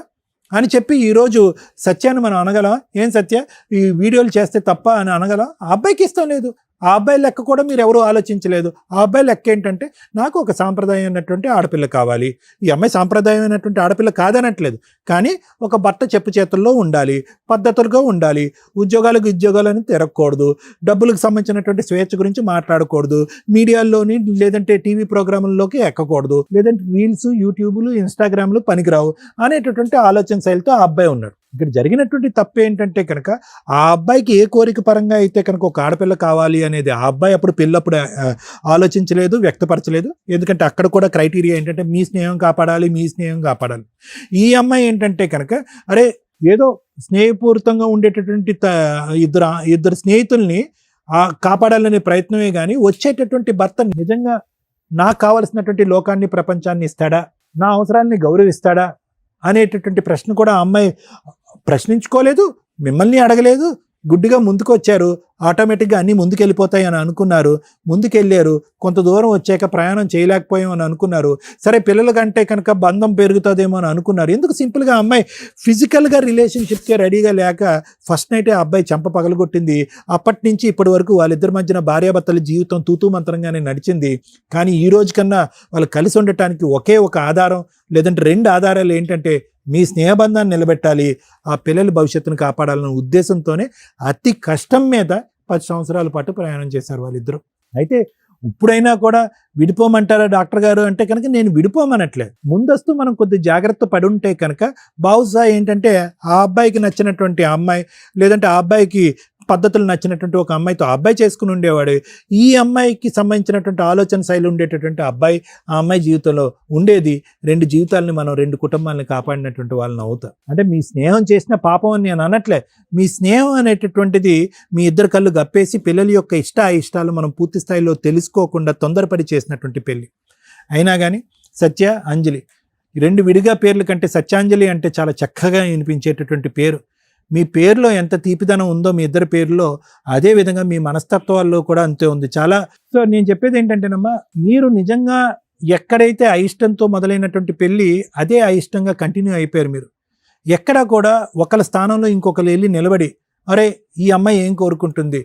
అని చెప్పి ఈరోజు సత్యాన్ని మనం అనగలం? ఏం సత్య ఈ వీడియోలు చేస్తే తప్ప అని అనగలం? ఆ అబ్బాయికి ఇష్టం లేదు. ఆ అబ్బాయి లెక్క కూడా మీరు ఎవరూ ఆలోచించలేదు. ఆ అబ్బాయి లెక్క ఏంటంటే నాకు ఒక సాంప్రదాయం అయినటువంటి ఆడపిల్ల కావాలి. ఈ అమ్మాయి సాంప్రదాయం అయినటువంటి ఆడపిల్ల కాదనట్లేదు, కానీ ఒక భర్త చెప్పు చేతుల్లో ఉండాలి, పద్ధతులుగా ఉండాలి, ఉద్యోగాలని తిరగకూడదు, డబ్బులకు సంబంధించినటువంటి స్వేచ్ఛ గురించి మాట్లాడకూడదు, మీడియాల్లోని లేదంటే టీవీ ప్రోగ్రాముల్లోకి ఎక్కకూడదు, లేదంటే రీల్స్, యూట్యూబ్లు, ఇన్స్టాగ్రామ్లు పనికిరావు అనేటటువంటి ఆలోచన శైలితో ఆ అబ్బాయి ఉన్నాడు. ఇక్కడ జరిగినటువంటి తప్పు ఏంటంటే కనుక ఆ అబ్బాయికి ఏ కోరిక పరంగా అయితే కనుక ఒక ఆడపిల్ల కావాలి అనేది ఆ అబ్బాయి అప్పుడు పెళ్ళప్పుడు ఆలోచించలేదు, వ్యక్తపరచలేదు. ఎందుకంటే అక్కడ కూడా క్రైటీరియా ఏంటంటే మీ స్నేహం కాపాడాలి. ఈ అమ్మాయి ఏంటంటే కనుక ఏదో స్నేహపూరితంగా ఉండేటటువంటి ఇద్దరు స్నేహితుల్ని కాపాడాలనే ప్రయత్నమే కానీ వచ్చేటటువంటి భర్త నిజంగా నాకు కావలసినటువంటి లోకాన్ని, ప్రపంచాన్ని ఇస్తాడా, నా అవసరాన్ని గౌరవిస్తాడా అనేటటువంటి ప్రశ్న కూడా ఆ అమ్మాయి ప్రశ్నించుకోలేదు, మిమ్మల్ని అడగలేదు. గుడ్డిగా ముందుకు వచ్చారు, ఆటోమేటిక్గా అన్నీ ముందుకెళ్ళిపోతాయి అని అనుకున్నారు. ముందుకెళ్ళారు, కొంత దూరం వచ్చాక ప్రయాణం చేయలేకపోయాం అని అనుకున్నారు. సరే పిల్లల కంటే కనుక బంధం పెరుగుతుందేమో అని అనుకున్నారు. ఎందుకు సింపుల్గా అమ్మాయి ఫిజికల్గా రిలేషన్షిప్కే రెడీగా లేక ఫస్ట్ నైటే ఆ అబ్బాయి చెంప పగలగొట్టింది. అప్పటి నుంచి ఇప్పటి వరకు వాళ్ళిద్దరి మధ్యన భార్యాభర్తల జీవితం తూతూ మంత్రంగానే నడిచింది. కానీ ఈ రోజు కన్నా వాళ్ళు కలిసి ఉండటానికి ఒకే ఒక ఆధారం, లేదంటే 2 ఆధారాలు ఏంటంటే మీ స్నేహబంధాన్ని నిలబెట్టాలి, ఆ పిల్లల భవిష్యత్తును కాపాడాలన్న ఉద్దేశంతోనే అతి కష్టం మీద 10 సంవత్సరాల పాటు ప్రయాణం చేశారు వాళ్ళిద్దరూ. అయితే ఇప్పుడైనా కూడా విడిపోమంటారా డాక్టర్ గారు అంటే కనుక నేను విడిపోమనట్లేదు. ముందస్తు మనం కొద్ది జాగ్రత్త పడి ఉంటే కనుక బహుశా ఏంటంటే ఆ అబ్బాయికి నచ్చినటువంటి అమ్మాయి, లేదంటే ఆ అబ్బాయికి పద్ధతులు నచ్చినటువంటి ఒక అమ్మాయితో ఆ అబ్బాయి చేసుకుని ఉండేవాడు. ఈ అమ్మాయికి సంబంధించినటువంటి ఆలోచన శైలి ఉండేటటువంటి అబ్బాయి ఆ అమ్మాయి జీవితంలో ఉండేది. 2 జీవితాలని మనం 2 కుటుంబాలని కాపాడినటువంటి వాళ్ళని అవుతాం. అంటే మీ స్నేహం చేసిన పాపం అని నేను అనట్లే. మీ స్నేహం అనేటటువంటిది మీ ఇద్దరు కళ్ళు గప్పేసి పిల్లల యొక్క ఇష్టాలు మనం పూర్తి స్థాయిలో తెలుసుకోకుండా తొందరపడి చేసినటువంటి పెళ్లి. అయినా కానీ సత్య, అంజలి 2 విడిగా పేర్ల కంటే సత్యాంజలి అంటే చాలా చక్కగా వినిపించేటటువంటి పేరు. మీ పేరులో ఎంత తీపిదనం ఉందో మీ ఇద్దరి పేరులో, అదే విధంగా మీ మనస్తత్వాల్లో కూడా అంతే ఉంది చాలా. సో నేను చెప్పేది ఏంటంటేనమ్మా, మీరు నిజంగా ఎక్కడైతే అయిష్టంతో మొదలైనటువంటి పెళ్ళి అదే అయిష్టంగా కంటిన్యూ అయిపోయారు. మీరు ఎక్కడా కూడా ఒకళ్ళ స్థానంలో ఇంకొకరు వెళ్ళి నిలబడి ఈ అమ్మాయి ఏం కోరుకుంటుంది,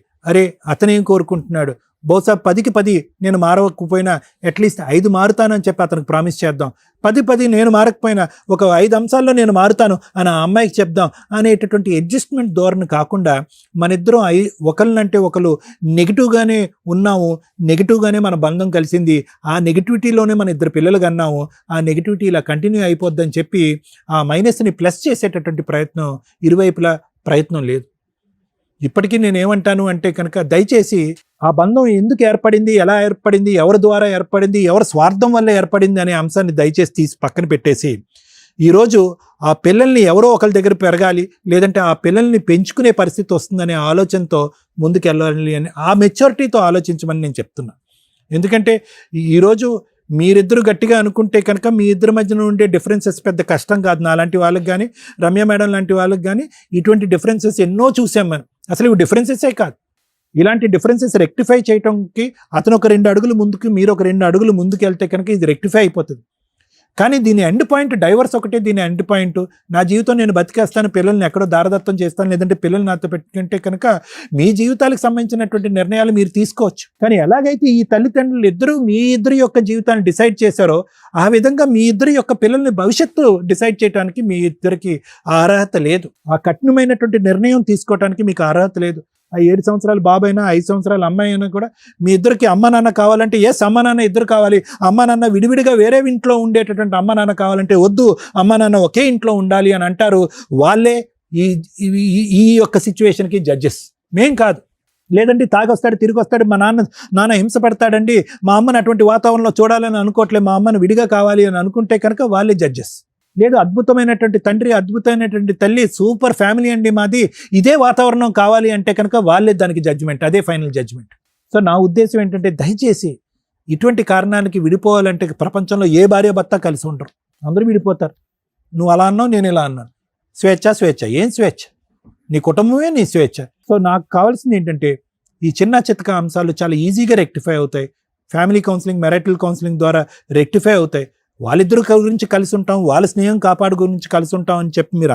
అతనేం కోరుకుంటున్నాడు, బహుశా 10కి 10 నేను మారకపోయినా అట్లీస్ట్ 5 మారుతానని చెప్పి అతనికి ప్రామిస్ చేద్దాం. 10 నేను మారకపోయినా ఒక 5 అంశాల్లో నేను మారుతాను అని ఆ అమ్మాయికి చెప్దాం అనేటటువంటి అడ్జస్ట్మెంట్ ధోరణి కాకుండా మన ఇద్దరం ఒకళ్ళనంటే ఒకళ్ళు నెగిటివ్గానే ఉన్నాము, నెగిటివ్గానే మన బంధం కలిసింది, ఆ నెగిటివిటీలోనే మన 2 పిల్లలు కన్నాము, ఆ నెగిటివిటీ ఇలా కంటిన్యూ అయిపోద్దని చెప్పి ఆ మైనస్ని ప్లస్ చేసేటటువంటి ప్రయత్నం ఇరువైపులా ప్రయత్నం లేదు. ఇప్పటికీ నేనేమంటాను అంటే కనుక దయచేసి ఆ బంధం ఎందుకు ఏర్పడింది, ఎలా ఏర్పడింది, ఎవరి ద్వారా ఏర్పడింది, ఎవరి స్వార్థం వల్ల ఏర్పడింది అనే అంశాన్ని దయచేసి తీసి పక్కన పెట్టేసి ఈరోజు ఆ పిల్లల్ని ఎవరో ఒకరి దగ్గర పెరగాలి, లేదంటే ఆ పిల్లల్ని పెంచుకునే పరిస్థితి వస్తుందనే ఆలోచనతో ముందుకెళ్ళాలి అని ఆ మెచ్యూరిటీతో ఆలోచించమని నేను చెప్తున్నా. ఎందుకంటే ఈరోజు మీరిద్దరు గట్టిగా అనుకుంటే కనుక మీ ఇద్దరి మధ్యన ఉండే డిఫరెన్సెస్ పెద్ద కష్టం కాదు. నాలాంటి వాళ్ళకి కానీ, రమ్య మేడం లాంటి వాళ్ళకి కానీ ఇటువంటి డిఫరెన్సెస్ ఎన్నో చూసాం మనం. అసలు ఇవి డిఫరెన్సెసే కాదు, ఇలాంటి డిఫరెన్సెస్ రెక్టిఫై చేయడానికి అతను ఒక 2 అడుగులు ముందుకు, మీరు ఒక 2 అడుగులు ముందుకు వెళ్తే కనుక ఇది రెక్టిఫై అయిపోతుంది. కానీ దీని ఎండ్ పాయింట్, డైవర్స్ ఒకటే దీని ఎండ్ పాయింట్. నా జీవితం నేను బతికేస్తాను, పిల్లల్ని ఎక్కడో దారదత్తం చేస్తాను, లేదంటే పిల్లల్ని నాతో పెట్టుకుంటే కనుక మీ జీవితాలకు సంబంధించినటువంటి నిర్ణయాలు మీరు తీసుకోవచ్చు. కానీ ఎలాగైతే ఈ తల్లిదండ్రులు ఇద్దరు మీ ఇద్దరి యొక్క జీవితాన్ని డిసైడ్ చేశారో ఆ విధంగా మీ ఇద్దరి యొక్క పిల్లల్ని భవిష్యత్తు డిసైడ్ చేయడానికి మీ ఇద్దరికి ఆ అర్హత లేదు. ఆ కఠినమైనటువంటి నిర్ణయం తీసుకోవడానికి మీకు అర్హత లేదు. ఆ 7 సంవత్సరాలు బాబైనా 5 సంవత్సరాల అమ్మాయి అయినా కూడా మీ ఇద్దరికి అమ్మ నాన్న కావాలంటే ఎస్, అమ్మ నాన్న ఇద్దరు కావాలి. అమ్మ నాన్న విడివిడిగా వేరే ఇంట్లో ఉండేటటువంటి అమ్మ నాన్న కావాలంటే వద్దు, అమ్మ నాన్న ఒకే ఇంట్లో ఉండాలి అని అంటారు. వాళ్ళే ఈ యొక్క సిచ్యువేషన్కి జడ్జెస్, మేం కాదు. లేదంటే తాగొస్తాడు, తిరిగి వస్తాడు, మా నాన్న హింస పడతాడండి, మా అమ్మని అటువంటి వాతావరణంలో చూడాలని అనుకోవట్లేదు, మా అమ్మని విడిగా కావాలి అని అనుకుంటే కనుక వాళ్ళే జడ్జెస్. లేదు, అద్భుతమైనటువంటి తండ్రి, అద్భుతమైనటువంటి తల్లి, సూపర్ ఫ్యామిలీ అండి మాది, ఇదే వాతావరణం కావాలి అంటే కనుక వాళ్ళే దానికి జడ్జిమెంట్, అదే ఫైనల్ జడ్జిమెంట్. సో నా ఉద్దేశం ఏంటంటే దయచేసి ఇటువంటి కారణానికి విడిపోవాలంటే ప్రపంచంలో ఏ భార్య భర్త కలిసి ఉండరు, అందరూ విడిపోతారు. నువ్వు అలా అన్నావు, నేను ఇలా అన్నాను. స్వేచ్ఛ ఏం స్వేచ్ఛ? నీ కుటుంబమే నీ స్వేచ్ఛ. సో నాకు కావాల్సింది ఏంటంటే ఈ చిన్న చితక అంశాలు చాలా ఈజీగా రెక్టిఫై అవుతాయి. ఫ్యామిలీ కౌన్సిలింగ్, మ్యారిటల్ కౌన్సిలింగ్ ద్వారా రెక్టిఫై అవుతాయి. వాళ్ళిద్దరు గురించి కలిసి ఉంటాం, వాళ్ళ స్నేహం కాపాడు గురించి కలిసి ఉంటాం అని చెప్పి మీరు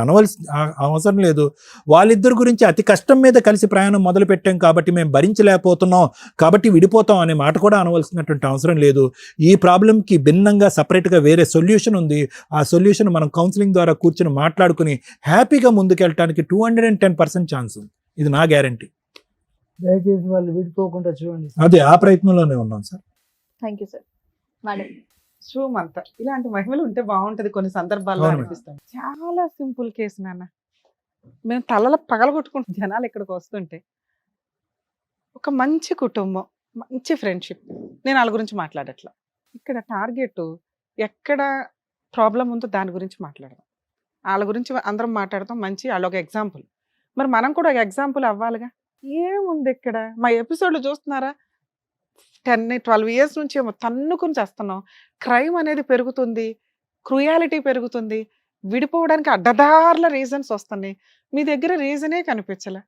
అవసరం లేదు. వాళ్ళిద్దరు గురించి అతి కష్టం మీద కలిసి ప్రయాణం మొదలు పెట్టాం కాబట్టి మేము భరించలేకపోతున్నాం కాబట్టి విడిపోతాం అనే మాట కూడా అనవలసినటువంటి అవసరం లేదు. ఈ ప్రాబ్లంకి భిన్నంగా సపరేట్గా వేరే సొల్యూషన్ ఉంది. ఆ సొల్యూషన్ మనం కౌన్సిలింగ్ ద్వారా కూర్చొని మాట్లాడుకుని హ్యాపీగా ముందుకెళ్ళటానికి 210% ఛాన్స్ ఉంది. ఇది నా గ్యారంటీ. దయచేసి వాళ్ళు విడిపోకుండా చూడండి. అదే ఆ ప్రయత్నంలోనే ఉన్నాం sir. Thank you sir. Madam, Sumantha ఇలాంటి మహిళలు ఉంటే బాగుంటది కొన్ని సందర్భాల్లో అవును. అనిపిస్తాం. చాలా సింపుల్ కేసు నాన్న. మేము తలల పగలగొట్టుకుంటాం జనాలు ఇక్కడికి వస్తుంటే. ఒక మంచి కుటుంబం, మంచి ఫ్రెండ్షిప్. నేను వాళ్ళ గురించి మాట్లాడట్లా. ఇక్కడ టార్గెట్ ఎక్కడ ప్రాబ్లం ఉందో దాని గురించి మాట్లాడదాం. వాళ్ళ గురించి అందరం మాట్లాడతాం, మంచి వాళ్ళు ఒక ఎగ్జాంపుల్. మరి మనం కూడా ఒక ఎగ్జాంపుల్ అవ్వాలిగా. ఏముంది ఇక్కడ? మా ఎపిసోడ్లు చూస్తున్నారా? 10-12 ఇయర్స్ నుంచి ఏమో తన్నుకుని చేస్తున్నాం. క్రైమ్ అనేది పెరుగుతుంది, క్రూయాలిటీ పెరుగుతుంది, విడిపోవడానికి అడ్డదారుల రీజన్స్ వస్తున్నాయి. మీ దగ్గర రీజనే కనిపించలే.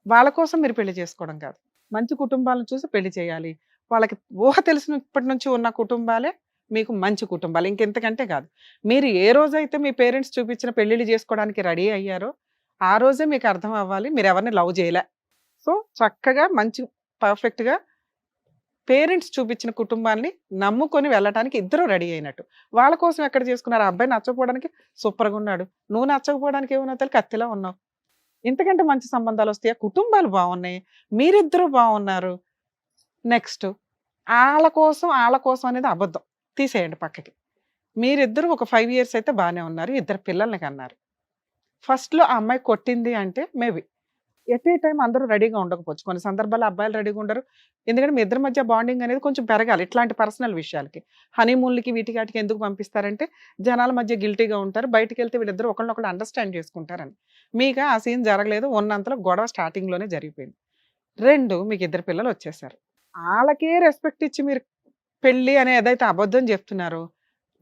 వాళ్ళ కోసం మీరు పెళ్లి చేసుకోవడం కాదు, మంచి కుటుంబాలను చూసి పెళ్లి చేయాలి. వాళ్ళకి ఊహ తెలిసినప్పటి నుంచి ఉన్న కుటుంబాలే మీకు మంచి కుటుంబాలు, ఇంకెంతకంటే కాదు. మీరు ఏ రోజైతే మీ పేరెంట్స్ చూపించిన పెళ్లిళ్ళు చేసుకోవడానికి రెడీ అయ్యారో ఆ రోజే మీకు అర్థం అవ్వాలి మీరు ఎవరిని లవ్ చేయలే. సో చక్కగా మంచి పర్ఫెక్ట్గా పేరెంట్స్ చూపించిన కుటుంబాన్ని నమ్ముకొని వెళ్ళటానికి ఇద్దరు రెడీ అయినట్టు. వాళ్ళ కోసం ఎక్కడ చేసుకున్నారు? ఆ అబ్బాయి నచ్చకపోవడానికి సూపర్గా ఉన్నాడు, నువ్వు నచ్చకపోవడానికి ఏమన్నా తెలియదు, కత్తిలా ఉన్నావు. ఇంతకంటే మంచి సంబంధాలు వస్తాయి, కుటుంబాలు బాగున్నాయి, మీరిద్దరూ బాగున్నారు. నెక్స్ట్ వాళ్ళ కోసం అనేది అబద్ధం, తీసేయండి పక్కకి. మీరిద్దరూ ఒక 5 ఇయర్స్ అయితే బాగానే ఉన్నారు, 2 పిల్లల్ని కన్నారు. ఫస్ట్లో ఆ అమ్మాయి కొట్టింది అంటే మేబీ ఎట్ ఏ టైం అందరూ రెడీగా ఉండకపోవచ్చు, కొన్ని సందర్భాల్లో అబ్బాయిలు రెడీగా ఉండరు. ఎందుకంటే మీ ఇద్దరి మధ్య బాండింగ్ అనేది కొంచెం పెరగాలి. ఇట్లాంటి పర్సనల్ విషయాలకి, హనీమూన్లకి వీటికి ఎందుకు పంపిస్తారంటే జనాల మధ్య గిల్టీగా ఉంటారు, బయటికి వెళ్తే వీళ్ళిద్దరు ఒకళ్ళొకళ్ళు అండర్స్టాండ్ చేసుకుంటారని. మీకు ఆ సీన్ జరగలేదు, ఉన్నంతలో గొడవ స్టార్టింగ్లోనే జరిగిపోయింది. 2 మీకు 2 పిల్లలు వచ్చేసారు. వాళ్ళకే రెస్పెక్ట్ ఇచ్చి మీరు పెళ్ళి అనే ఏదైతే అబద్ధం చెప్తున్నారో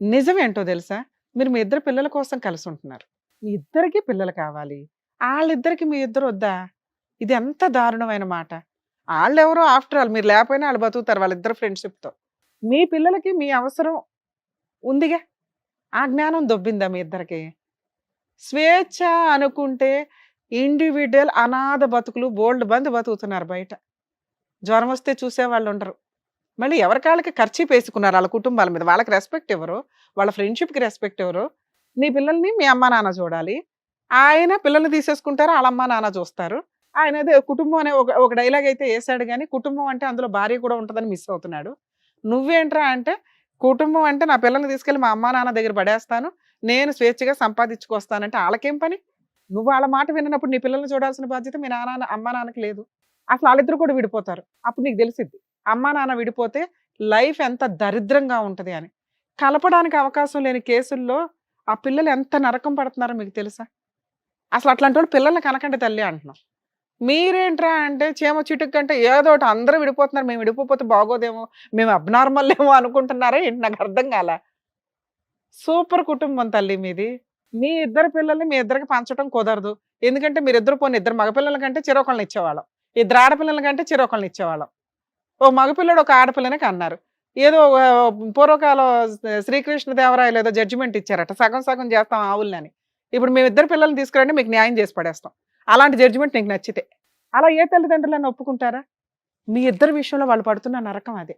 నిజమేంటో తెలుసా? మీరు మీ 2 పిల్లల కోసం కలిసి ఉంటున్నారు, మీ ఇద్దరికి పిల్లలు కావాలి, వాళ్ళిద్దరికి మీ ఇద్దరు వద్దా? ఇది ఎంత దారుణమైన మాట. వాళ్ళెవరో ఆఫ్టర్ ఆల్ మీరు లేకపోయినా వాళ్ళు బతుకుతారు వాళ్ళిద్దరు ఫ్రెండ్షిప్తో. మీ పిల్లలకి మీ అవసరం ఉందిగా, ఆ జ్ఞానం దొబ్బిందా మీ ఇద్దరికి? స్వేచ్ఛ అనుకుంటే ఇండివిజువల్ అనాథ బతుకులు బోల్డ్ మంది బతుకుతున్నారు బయట. జ్వరం వస్తే చూసేవాళ్ళు ఉండరు, మళ్ళీ ఎవరికాళ్ళకి ఖర్చు వేసుకున్నారు వాళ్ళ కుటుంబాల మీద. వాళ్ళకి రెస్పెక్ట్ ఎవరు? వాళ్ళ ఫ్రెండ్షిప్కి రెస్పెక్ట్ ఎవరు? నీ పిల్లల్ని మీ అమ్మ నాన్న చూడాలి, ఆయన పిల్లల్ని తీసేసుకుంటారు, వాళ్ళ అమ్మ నాన్న చూస్తారు. ఆయన అదే కుటుంబం అనే ఒక డైలాగ్ అయితే వేసాడు, కానీ కుటుంబం అంటే అందులో భార్య కూడా ఉంటుందని మిస్ అవుతున్నాడు. నువ్వేంట్రా అంటే కుటుంబం అంటే నా పిల్లల్ని తీసుకెళ్ళి మా అమ్మ నాన్న దగ్గర పడేస్తాను, నేను స్వేచ్ఛగా సంపాదించుకొస్తానంటే వాళ్ళకేం పని? నువ్వు వాళ్ళ మాట విన్నప్పుడు నీ పిల్లల్ని చూడాల్సిన బాధ్యత మీ అమ్మ నాన్నకి లేదు. అసలు వాళ్ళిద్దరు కూడా విడిపోతారు. అప్పుడు నీకు తెలిసిద్ది అమ్మా నాన్న విడిపోతే లైఫ్ ఎంత దరిద్రంగా ఉంటుంది అని. కలపడానికి అవకాశం లేని కేసుల్లో ఆ పిల్లలు ఎంత నరకం పడుతున్నారో మీకు తెలుసా? అసలు అట్లాంటి వాళ్ళు పిల్లల్ని కనకండి తల్లి అంటున్నాం. మీరేంట్రా అంటే చీమ చిటుకు కంటే ఏదో ఒకటి అందరూ విడిపోతున్నారు, మేము విడిపోతే బాగోదేమో, మేము అబ్నార్మల్ ఏమో అనుకుంటున్నారా ఏంటి? నాకు అర్థం కాల. సూపర్ కుటుంబం తల్లి మీది. మీ ఇద్దరు పిల్లల్ని మీ ఇద్దరికి పంచడం కుదరదు. ఎందుకంటే మీరిద్దరు పోనీ ఇద్దరు మగపిల్లల కంటే చిరొకళ్ళని ఇచ్చేవాళ్ళం, ఇద్దరు ఆడపిల్లల కంటే చిరొకళ్ళని ఇచ్చేవాళ్ళం. ఓ మగపిల్లడు ఒక ఆడపిల్లని కన్నారు. ఏదో పూర్వకాలం శ్రీకృష్ణదేవరాయలు ఏదో జడ్జిమెంట్ ఇచ్చారట, సగం సగం చేస్తాం ఆవులని. ఇప్పుడు మేము ఇద్దరు పిల్లల్ని తీసుకురండి మీకు న్యాయం చేసి పడేస్తాం. అలాంటి జడ్జిమెంట్ నీకు నచ్చితే అలా ఏ తల్లిదండ్రులను ఒప్పుకుంటారా? మీ ఇద్దరు విషయంలో వాళ్ళు పడుతున్న నరకం అదే.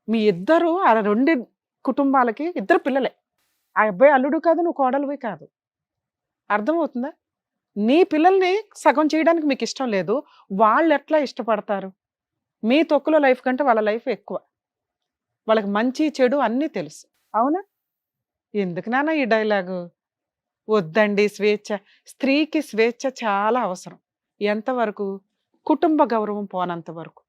మీ ఇద్దరు ఆ రెండు కుటుంబాలకి ఇద్దరు పిల్లలే. ఆ అబ్బాయి అల్లుడు కాదు, నువ్వు కోడలువి కాదు. అర్థమవుతుందా? నీ పిల్లల్ని సగం చేయడానికి మీకు ఇష్టం లేదు, వాళ్ళు ఎట్లా ఇష్టపడతారు? మీ తొక్కులో లైఫ్ కంటే వాళ్ళ లైఫ్ ఎక్కువ. వాళ్ళకి మంచి చెడు అన్నీ తెలుసు. అవునా? ఎందుకు నాన్న ఈ డైలాగు? వద్దండి స్వేచ్ఛ. స్త్రీకి స్వేచ్ఛ చాలా అవసరం. ఎంతవరకు? కుటుంబ గౌరవం పోనంత వరకు,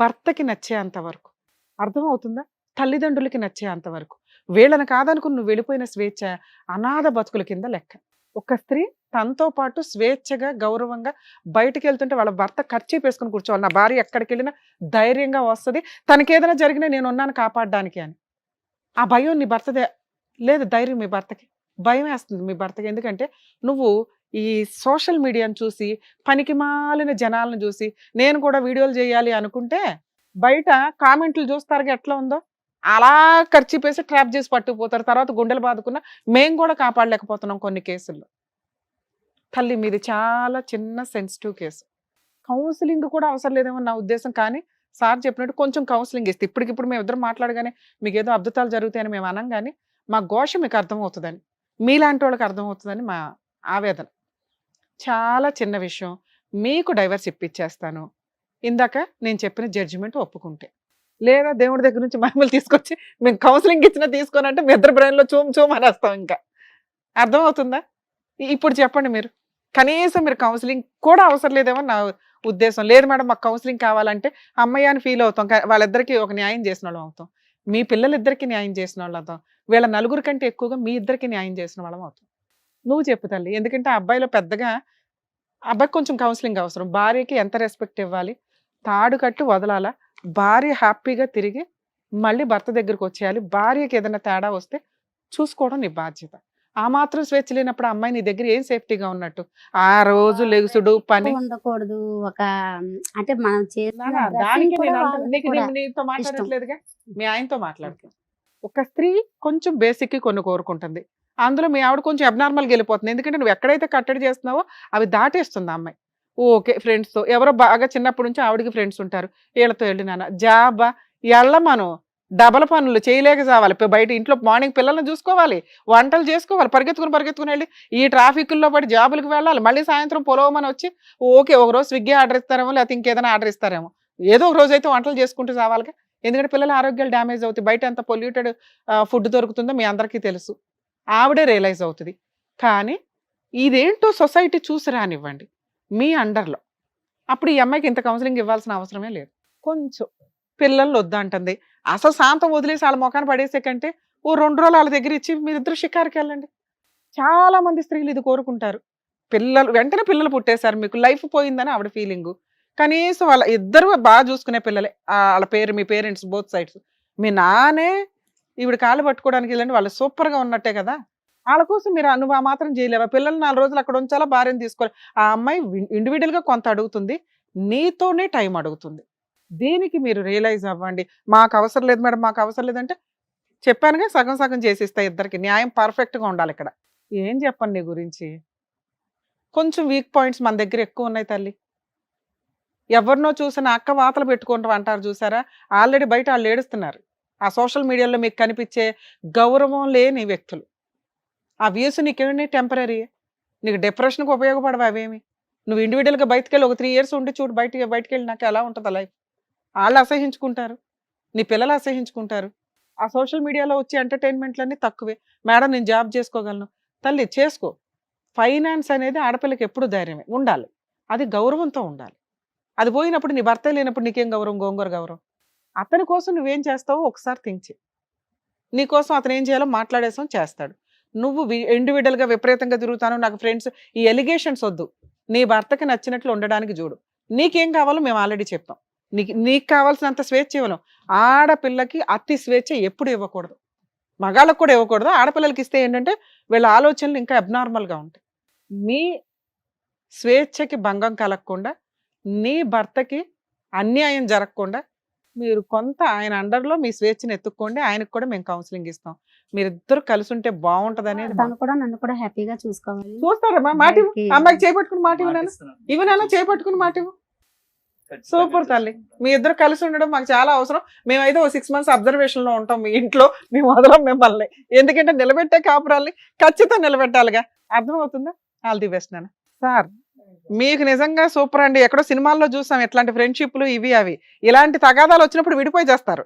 భర్తకి నచ్చేంత వరకు. అర్థమవుతుందా? తల్లిదండ్రులకి నచ్చేంత వరకు. వీళ్ళని కాదనుకుని నువ్వు వెళ్ళిపోయిన స్వేచ్ఛ అనాథ బతుకుల కింద లెక్క. ఒక స్త్రీ తనతో పాటు స్వేచ్ఛగా గౌరవంగా బయటకు వెళ్తుంటే వాళ్ళ భర్త ఖర్చు వేసుకుని కూర్చోవాలి. నా భార్య ఎక్కడికి వెళ్ళినా ధైర్యంగా వస్తుంది, తనకి ఏదైనా జరిగినా నేను ఉన్నాను కాపాడడానికి అని. ఆ భయం నీ భర్తదే లేదు, ధైర్యం మీ భర్తకి. భయం వేస్తుంది మీ భర్తకి. ఎందుకంటే నువ్వు ఈ సోషల్ మీడియాను చూసి పనికి మాలిన జనాలను చూసి నేను కూడా వీడియోలు చేయాలి అనుకుంటే బయట కామెంట్లు చూస్తారు ఎట్లా ఉందో, అలా ఖర్చు పేసి ట్రాప్ చేసి పట్టుకుపోతారు. తర్వాత గుండెలు బాదుకున్నా మేము కూడా కాపాడలేకపోతున్నాం కొన్ని కేసుల్లో. తల్లి మీది చాలా చిన్న సెన్సిటివ్ కేసు. కౌన్సిలింగ్ కూడా అవసరం లేదేమో నా ఉద్దేశం. కానీ సార్ చెప్పినట్టు కొంచెం కౌన్సిలింగ్ ఇస్తే ఇప్పటికిప్పుడు మేము ఇద్దరు మాట్లాడగానే మీకు ఏదో అద్భుతాలు జరుగుతాయని మేము అనం, కానీ మా ఘోష మీకు అర్థమవుతుందని, మీలాంటి వాళ్ళకి అర్థమవుతుందని మా ఆవేదన. చాలా చిన్న విషయం, మీకు డైవర్స్ ఇప్పించేస్తాను ఇందాక నేను చెప్పిన జడ్జిమెంట్ ఒప్పుకుంటే. లేదా దేవుడి దగ్గర నుంచి మహిమలు తీసుకొచ్చి మేము కౌన్సిలింగ్ ఇచ్చినా తీసుకోనంటే మీ ఇద్దరు బ్రెయిన్లో చూమ్ చూమ్ అనేస్తాం. ఇంకా అర్థమవుతుందా? ఇప్పుడు చెప్పండి మీరు. కనీసం మీరు కౌన్సిలింగ్ కూడా అవసరం లేదేమో నా ఉద్దేశం. లేదు మేడం మాకు కౌన్సిలింగ్ కావాలంటే అమ్మయ్య అని ఫీల్ అవుతాం, వాళ్ళిద్దరికి ఒక న్యాయం చేసిన వాళ్ళం అవుతాం, మీ పిల్లలిద్దరికి న్యాయం చేసిన వాళ్ళు అవుతాం, వీళ్ళ నలుగురు కంటే ఎక్కువగా మీ ఇద్దరికి న్యాయం చేసిన వాళ్ళం అవుతాం. నువ్వు చెప్పు తల్లి. ఎందుకంటే ఆ అబ్బాయిలో పెద్దగా అబ్బాయికి కొంచెం కౌన్సిలింగ్ అవసరం. భార్యకి ఎంత రెస్పెక్ట్ ఇవ్వాలి, తాడు కట్టు వదలాలా, భార్య హ్యాపీగా తిరిగి మళ్ళీ భర్త దగ్గరికి వచ్చేయాలి. భార్యకి ఏదైనా తేడా వస్తే చూసుకోవడం నీ బాధ్యత. ఆ మాత్రం స్వేచ్ఛ లేనప్పుడు అమ్మాయి నీ దగ్గర ఏం సేఫ్టీగా ఉన్నట్టు? ఆ రోజు లెగుసుడు పని ఉండకూడదు. ఒక అంటే మనం నానా, దానికి నేను నీతో మాట్లాడట్లేదుగా, మీ ఆయనతో మాట్లాడుతాను. ఒక స్త్రీ కొంచెం బేసిక్ కొన్ని కోరుకుంటుంది, అందులో మీ ఆవిడ కొంచెం అబ్నార్మల్గా వెళ్ళిపోతుంది. ఎందుకంటే నువ్వు ఎక్కడైతే కట్టడి చేస్తున్నావో అవి దాటేస్తుంది అమ్మాయి. ఓకే ఫ్రెండ్స్తో ఎవరో బాగా చిన్నప్పటి నుంచి ఆవిడకి ఫ్రెండ్స్ ఉంటారు, వీళ్ళతో వెళ్ళినానా జాబా ఎళ్ళ మనం డబల్ పనులు చేయలేక చావాలి. బయట ఇంట్లో మార్నింగ్ పిల్లల్ని చూసుకోవాలి, వంటలు చేసుకోవాలి, పరిగెత్తుకుని వెళ్ళి ఈ ట్రాఫిక్లో పడి జాబులకు వెళ్ళాలి, మళ్ళీ సాయంత్రం పొలవమని వచ్చి ఓకే ఒకరోజు స్విగ్గీ ఆర్డర్ ఇస్తారేమో, లేకపోతే ఇంకేదైనా ఆర్డర్ ఇస్తారేమో, ఏదో ఒక రోజు అయితే వంటలు చేసుకుంటూ చావాలిగా. ఎందుకంటే పిల్లల ఆరోగ్యాలు డ్యామేజ్ అవుతాయి. బయట ఎంత పొల్యూటెడ్ ఫుడ్ దొరుకుతుందో మీ అందరికీ తెలుసు. ఆవిడే రియలైజ్ అవుతుంది. కానీ ఇదేంటో సొసైటీ చూసి రానివ్వండి మీ అండర్లో. అప్పుడు ఈ అమ్మాయికి ఇంత కౌన్సిలింగ్ ఇవ్వాల్సిన అవసరమే లేదు. కొంచెం పిల్లల్ని వద్దంటుంది, అసలు శాంతం వదిలేసి వాళ్ళ మొఖాన్ని పడేసే కంటే ఓ 2 రోజులు వాళ్ళ దగ్గర ఇచ్చి మీరిద్దరు షికారుకి వెళ్ళండి. చాలా మంది స్త్రీలు ఇది కోరుకుంటారు. పిల్లలు వెంటనే పిల్లలు పుట్టేశారు, మీకు లైఫ్ పోయిందని ఆవిడ ఫీలింగు. కనీసం వాళ్ళ ఇద్దరు బాగా చూసుకునే పిల్లలే, వాళ్ళ మీ పేరెంట్స్ బోత్ సైడ్స్. మీ నానే ఈవిడ కాళ్ళు పట్టుకోవడానికి వెళ్ళండి, వాళ్ళు సూపర్గా ఉన్నట్టే కదా. వాళ్ళ కోసం మీరు నువ్వు ఆ మాత్రం చేయలేవా? పిల్లలు 4 రోజులు అక్కడ ఉంచాలా, భార్యను తీసుకోవాలి. ఆ అమ్మాయి ఇండివిజువల్గా కొంత అడుగుతుంది, నీతోనే టైం అడుగుతుంది. దీనికి మీరు రియలైజ్ అవ్వండి. మాకు అవసరం లేదు మేడం, మాకు అవసరం లేదంటే చెప్పానుగా సగం సగం చేసిస్తా. ఇద్దరికి న్యాయం పర్ఫెక్ట్గా ఉండాలి. ఇక్కడ ఏం చెప్పండి నీ గురించి? కొంచెం వీక్ పాయింట్స్ మన దగ్గర ఎక్కువ ఉన్నాయి తల్లి. ఎవరినో చూసిన అక్క వాతలు పెట్టుకుంటాం అంటారు చూసారా, ఆల్రెడీ బయట వాళ్ళు ఏడుస్తున్నారు. ఆ సోషల్ మీడియాలో మీకు కనిపించే గౌరవం లేని వ్యక్తులు. ఆ వ్యూస్ నీకేమి టెంపరీ, నీకు డిప్రెషన్కి ఉపయోగపడవు అవేమి. నువ్వు ఇండివిజువల్గా బయటకు వెళ్ళి ఒక 3 years ఉండి చూడు, బయటకు వెళ్ళి నాకు ఎలా ఉంటుంది లైఫ్. వాళ్ళు అసహించుకుంటారు, నీ పిల్లలు అసహించుకుంటారు. ఆ సోషల్ మీడియాలో వచ్చే ఎంటర్టైన్మెంట్లన్నీ తక్కువే. మేడం నేను జాబ్ చేసుకోగలను, తల్లి చేసుకో. ఫైనాన్స్ అనేది ఆడపిల్లకి ఎప్పుడు ధైర్యమే ఉండాలి, అది గౌరవంతో ఉండాలి. అది పోయినప్పుడు నీ భర్త లేనప్పుడు నీకేం గౌరవం, గోంగూర గౌరవం. అతని కోసం నువ్వేం చేస్తావో ఒకసారి థింక్ చేయి. నీకోసం అతను ఏం చేయాలో మాట్లాడేసాం చేస్తాడు. నువ్వు ఇండివిడువల్గా విపరీతంగా తిరుగుతాను, నాకు ఫ్రెండ్స్, ఈ ఎలిగేషన్స్ వద్దు. నీ భర్తకి నచ్చినట్లు ఉండడానికి చూడు. నీకేం కావాలో మేము ఆల్రెడీ చెప్పాం. నీకు కావాల్సినంత స్వేచ్ఛ ఇవ్వలేం. ఆడపిల్లకి అతి స్వేచ్ఛ ఎప్పుడు ఇవ్వకూడదు, మగాళ్ళకు కూడా ఇవ్వకూడదు. ఆడపిల్లలకి ఇస్తే ఏంటంటే వీళ్ళ ఆలోచనలు ఇంకా అబ్నార్మల్గా ఉంటాయి. మీ స్వేచ్ఛకి భంగం కలగకుండా, నీ భర్తకి అన్యాయం జరగకుండా మీరు కొంత ఆయన అండర్లో మీ స్వేచ్ఛను ఎత్తుక్కోండి. ఆయనకు కూడా మేము కౌన్సిలింగ్ ఇస్తాం. మీరిద్దరు కలిసి ఉంటే బాగుంటది అనేది. తను కూడా నన్ను కూడా హ్యాపీగా చూసుకోవాలి. చూస్తారమ్మా, మాట ఇవ్వు. అమ్మాయికి చేపట్టుకుని మాట ఇవ్వనా, ఇవ్వనా, చేపట్టుకుని మాట ఇవ్వు. సూపర్ తల్లి, మీ ఇద్దరు కలిసి ఉండడం మాకు చాలా అవసరం. మేమైతే 6 months అబ్జర్వేషన్ లో ఉంటాం మీ ఇంట్లో. మేము వదలం మిమ్మల్ని, ఎందుకంటే నిలబెట్టే కాపురాల్ని ఖచ్చితంగా నిలబెట్టాలిగా. అర్థమవుతుందా? ఆల్ ది బెస్ట్ నాన్న. సార్ మీకు నిజంగా సూపర్ అండి. ఎక్కడో సినిమాల్లో చూసాం ఇట్లాంటి ఫ్రెండ్షిప్లు, ఇవి అవి. ఇలాంటి తగాదాలు వచ్చినప్పుడు విడిపోయి చేస్తారు.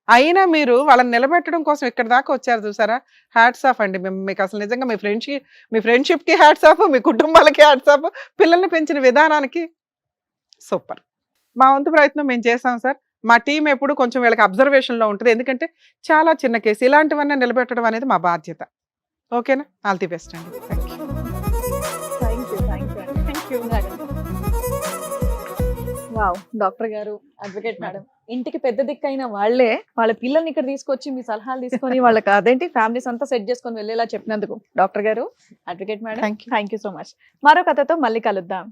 అయినా మీరు వాళ్ళని నిలబెట్టడం కోసం ఇక్కడ దాకా వచ్చారు చూసారా. హ్యాట్స్ ఆఫ్ అండి. మీకు అసలు నిజంగా మీ ఫ్రెండ్షిప్కి హ్యాట్స్ ఆఫ్, మీ కుటుంబాలకి హ్యాట్స్ ఆఫ్, పిల్లల్ని పెంచిన విధానానికి సూపర్. మా వంతు ప్రయత్నం మేము చేసాం సార్. మా టీం ఎప్పుడు కొంచెం వీళ్ళకి అబ్జర్వేషన్లో ఉంటుంది, ఎందుకంటే చాలా చిన్న కేసు. ఇలాంటివన్నీ నిలబెట్టడం అనేది మా బాధ్యత. ఓకేనా? ఆల్ ది బెస్ట్ అండి. వావ్, డాక్టర్ గారు, అడ్వకేట్ మేడం, ఇంటికి పెద్ద దిక్కైన వాళ్ళే వాళ్ళ పిల్లల్ని ఇక్కడ తీసుకొచ్చి మీ సలహాలు తీసుకొని వాళ్ళకి అదేంటి ఫ్యామిలీస్ అంతా సెట్ చేసుకొని వెళ్ళేలా చెప్పినందుకు డాక్టర్ గారు, advocate madam, thank you so much. మరో కథతో మళ్ళీ కలుద్దాం.